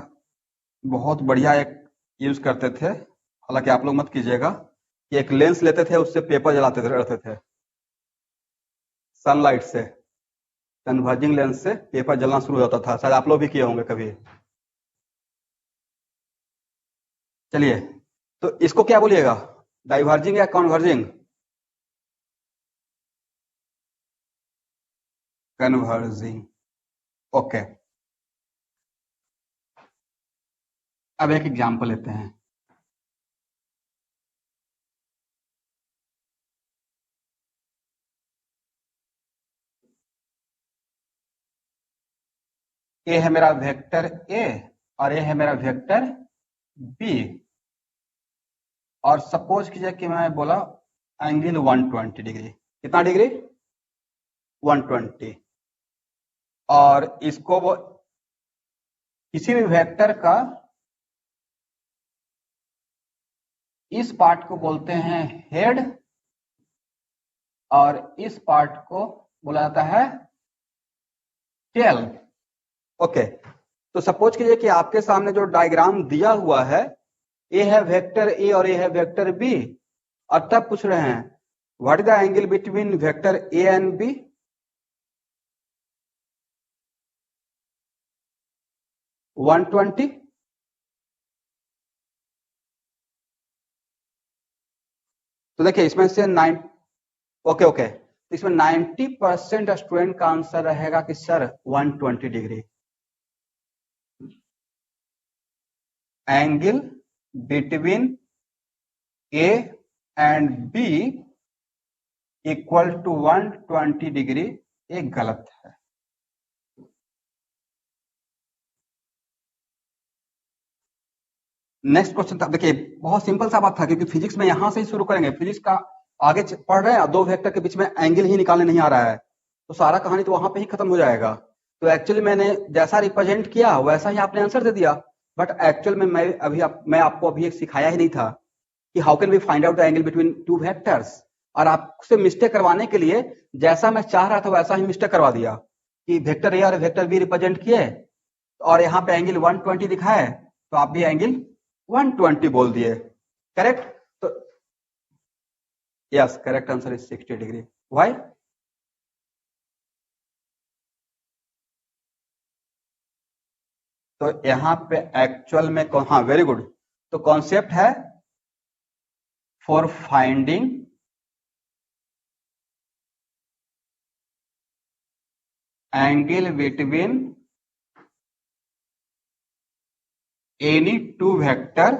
बहुत बढ़िया एक यूज करते थे, हालांकि आप लोग मत कीजिएगा, कि एक लेंस लेते थे उससे पेपर जलाते रहते थे सनलाइट से। कन्वर्जिंग लेंस से पेपर जलना शुरू हो जाता था, शायद आप लोग भी किए होंगे कभी। चलिए, तो इसको क्या बोलिएगा? डाइवर्जिंग या कन्वर्जिंग? कन्वर्जिंग। ओके। अब एक एग्जांपल लेते हैं। ये है मेरा वेक्टर ए और ये है मेरा वेक्टर बी, और सपोज कीजिए कि मैं बोला एंगल 120 डिग्री। कितना डिग्री? 120। और इसको वो किसी भी वेक्टर का इस पार्ट को बोलते हैं हेड और इस पार्ट को बोला जाता है टेल। ओके। तो सपोज कीजिए कि आपके सामने जो डायग्राम दिया हुआ है, ये है वेक्टर ए और ये है वेक्टर बी, और तब पूछ रहे हैं what is the angle between vector A and B? One 120। तो देखिए इसमें से 9, ओके ओके, तो इसमें 90% स्टूडेंट का आंसर रहेगा कि sir 120 degree. Angle between A and B equal to 120 degree, एक गलत है। नेक्स्ट क्वेश्चन था, देखिए बहुत सिंपल सा बात था, क्योंकि फिजिक्स में यहां से ही शुरू करेंगे। फिजिक्स का आगे पढ़ रहे हैं, दो वेक्टर के बीच में एंगल ही निकालने नहीं आ रहा है, तो सारा कहानी तो वहां पे ही खत्म हो जाएगा। तो एक्चुअली मैंने जैसा रिप्रेजेंट किया वैसा ही आपने आंसर दे दिया, बट एक्चुअल में मैं आपको अभी एक सिखाया ही नहीं था कि how can we find out the angle between two vectors. और आपसे मिस्टेक करवाने के लिए जैसा मैं चाह रहा था वैसा ही मिस्टेक करवा दिया कि वेक्टर ए और वेक्टर बी रिप्रेजेंट किए और यहाँ पे एंगल 120 दिखा है, तो आप भी एंगल 120 बोल दिए। करेक्ट? तो yes, correct answer is 60 degree. Why? तो यहाँ पे एक्चुअल में हाँ वेरी गुड, तो कॉन्सेप्ट है for finding angle between any two vector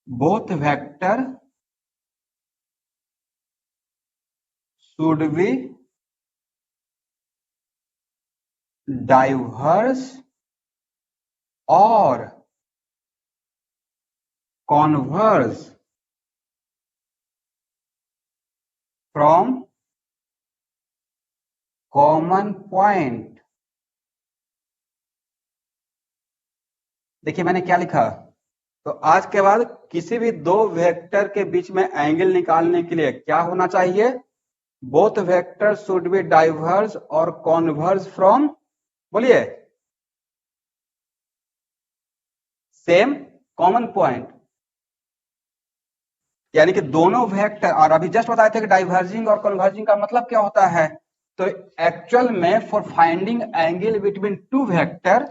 both vector should be diverse or converge from common point। देखिए मैंने क्या लिखा, तो आज के बाद किसी भी दो वेक्टर के बीच में एंगल निकालने के लिए क्या होना चाहिए, both vector should B diverse और कॉन्वर्ज फ्रॉम, बोलिए, सेम कॉमन पॉइंट। यानी कि दोनों वेक्टर, और अभी जस्ट बताए थे कि डाइवर्जिंग और कन्वर्जिंग का मतलब क्या होता है, तो एक्चुअल में for finding angle between two vector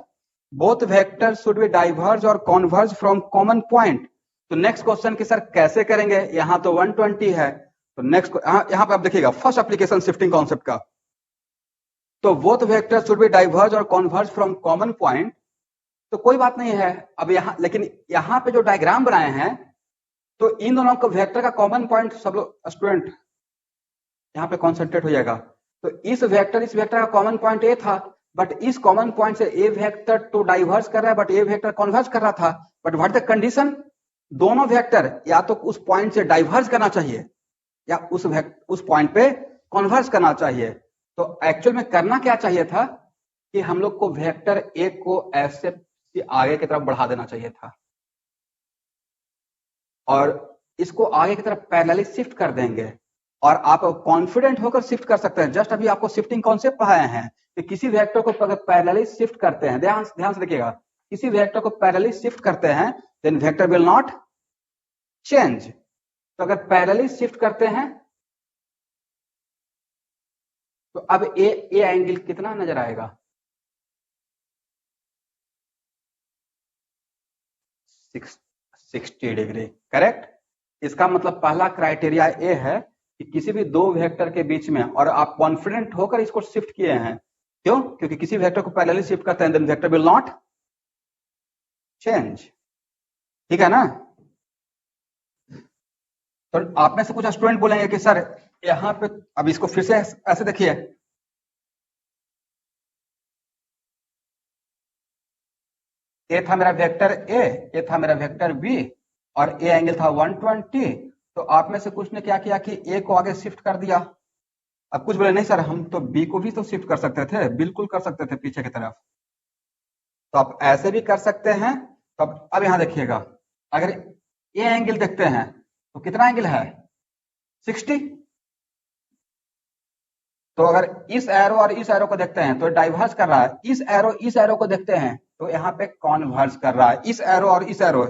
both vector should be diverge और कॉन्वर्ज फ्रॉम कॉमन पॉइंट। तो नेक्स्ट क्वेश्चन की सर कैसे करेंगे, यहां तो 120 है, तो नेक्स्ट यहां पे आप देखिएगा फर्स्ट एप्लीकेशन शिफ्टिंग कॉन्सेप्ट का, तो both vector should be diverge और कॉन्वर्ज फ्रॉम कॉमन पॉइंट, तो कोई बात नहीं है। अब यहां लेकिन यहां पे जो डायग्राम बनाए हैं, तो इन दोनों को वेक्टर का कॉमन पॉइंट, सब लोग स्टूडेंट यहां पे कॉन्सेंट्रेट हो जाएगा, तो इस वेक्टर का कॉमन पॉइंट ए था, बट इस कॉमन पॉइंट से ए वेक्टर तो डाइवर्स कर रहा है, बट ए वेक्टर कन्वर्ज कर रहा था, बट व्हाट द कंडीशन, दोनों वेक्टर या तो उस पॉइंट से डाइवर्स करना चाहिए या उस पॉइंट पे कन्वर्ज करना चाहिए। तो एक्चुअल में करना क्या चाहिए था कि हम लोग को वेक्टर ए को ऐसे आगे की तरफ बढ़ा देना चाहिए था, और इसको आगे की तरफ पैरेलली शिफ्ट कर देंगे, और आप कॉन्फिडेंट होकर शिफ्ट कर सकते हैं। जस्ट अभी आपको शिफ्टिंग कॉन्सेप्ट पढ़ाए हैं कि किसी वेक्टर को अगर पैरेलली शिफ्ट करते हैं, ध्यान से देखिएगा, किसी वेक्टर को पैरेलली शिफ्ट करते हैं then vector will not change. तो अगर पैरेलली शिफ्ट करते हैं तो अब ए एंगल कितना नजर आएगा, 60 डिग्री, करेक्ट। इसका मतलब पहला क्राइटेरिया ए है कि किसी भी दो वेक्टर के बीच में, और आप कॉन्फिडेंट होकर इसको शिफ्ट किए हैं, क्यों, क्योंकि किसी वेक्टर को पैरेलली शिफ्ट करते हैं then vector will not change, ठीक है ना। तो आप में से कुछ स्टूडेंट बोलेंगे कि सर यहाँ पे, अब इसको फिर से ऐसे देखिए, ए था मेरा वेक्टर ए था मेरा वेक्टर बी, और ए एंगल था 120, तो आप में से कुछ ने क्या किया कि ए को आगे शिफ्ट कर दिया। अब कुछ बोले नहीं सर हम तो बी को भी तो शिफ्ट कर सकते थे, बिल्कुल कर सकते थे पीछे की तरफ, तो आप ऐसे भी कर सकते हैं। तो अब यहां देखिएगा, अगर ए एंगल देखते हैं तो कितना एंगल है, 60। तो अगर इस एरो और इस एरो को देखते हैं तो डाइवर्स कर रहा है, इस एरो को देखते हैं तो यहाँ पे कॉन्वर्ज कर रहा है, इस एरो और इस एरो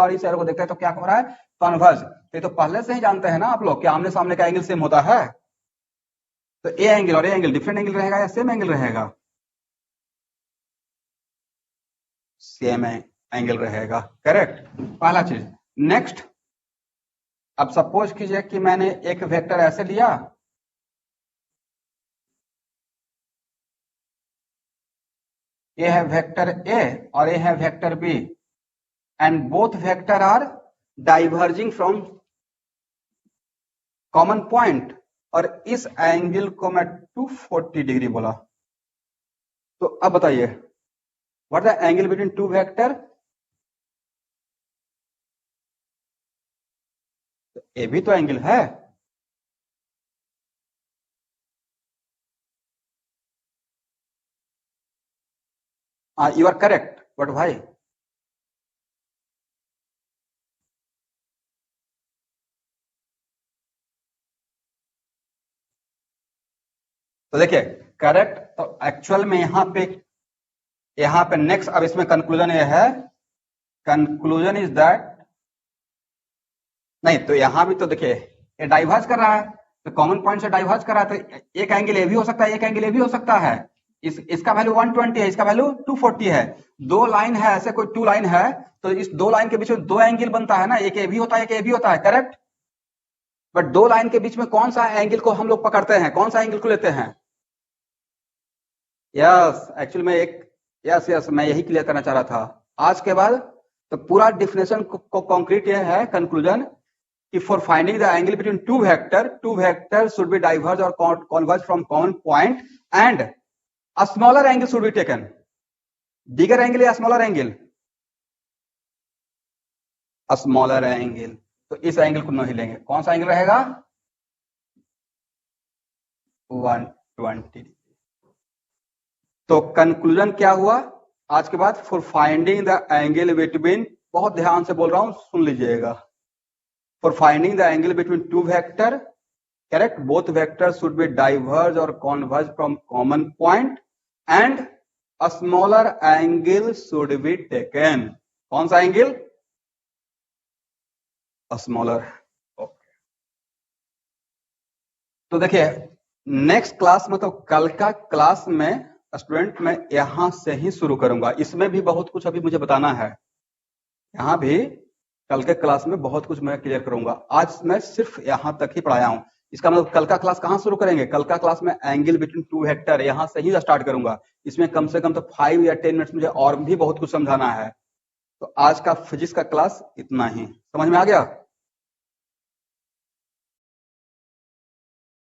और इस एरो को देखते हैं तो क्या हो रहा है, कॉन्वर्ज। तो पहले से ही जानते हैं ना आप लोग कि आमने सामने का एंगल सेम होता है, तो ए एंगल और ए एंगल डिफरेंट एंगल रहेगा या सेम एंगल रहेगा, सेम एंगल रहेगा, करेक्ट, पहला चीज। नेक्स्ट, अब सपोज कीजिए कि मैंने एक वेक्टर ऐसे लिया, ये है वेक्टर ए और ये है vector B, and both vector are diverging from common point, और इस एंगल को मैं 240 डिग्री बोला। तो अब बताइए what the angle between two vector, तो ए भी तो एंगल है, यू आर करेक्ट, बट भाई तो देखिए करेक्ट, तो एक्चुअल में यहाँ पे नेक्स्ट, अब इसमें कंक्लूजन ये है, कंक्लूजन इज दैट, नहीं तो यहां भी तो देखिए ये डाइवर्ज कर रहा है, तो कॉमन पॉइंट से डाइवर्ज कर रहा है, तो एक एंगल ए भी हो सकता है, एक एंगल ए भी हो सकता है, इसका वैल्यू 120 है, इसका वैल्यू 240 है, दो लाइन है, ऐसे कोई टू लाइन है, तो इस दो लाइन के बीच में दो एंगल बनता है ना, एक ए भी होता है, एक ए भी होता है, करेक्ट। बट दो लाइन के बीच में कौन सा एंगल को हम लोग पकड़ते हैं, कौन सा एंगल को लेते हैं, यस एक्चुअली मैं एक यस मैं यही क्लियर करना चाह रहा था। आज के बाद तो पूरा डिफिनेशन को कॉन्क्रीट ये है कंक्लूजन कि for finding the angle between two vector should be diverge और converge from common point and a smaller angle should be taken. Bigger angle या smaller angle? A smaller angle. तो इस angle को नहीं लेंगे, कौन सा एंगल रहेगा? 120। तो कंक्लूजन क्या हुआ आज के बाद? For finding the angle between, बहुत ध्यान से बोल रहा हूं, सुन लीजिएगा। For finding the angle between two vector, correct, both vector should be diverge और converge from common point and a smaller angle should be taken. कौन सा एंगल? A smaller. तो देखिए नेक्स्ट क्लास में, तो कल का क्लास में स्टूडेंट मैं यहां से ही शुरू करूंगा। इसमें भी बहुत कुछ अभी मुझे बताना है, यहां भी कल के क्लास में बहुत कुछ मैं क्लियर करूंगा। आज मैं सिर्फ यहां तक ही पढ़ाया हूं। इसका मतलब कल का क्लास कहां शुरू करेंगे? कल का क्लास में एंगल बिटवीन टू वेक्टर यहां से ही स्टार्ट करूंगा। इसमें कम से कम तो 5 या 10 मिनट्स मुझे और भी बहुत कुछ समझाना है। तो आज का फिजिक्स का क्लास इतना ही। समझ में आ गया?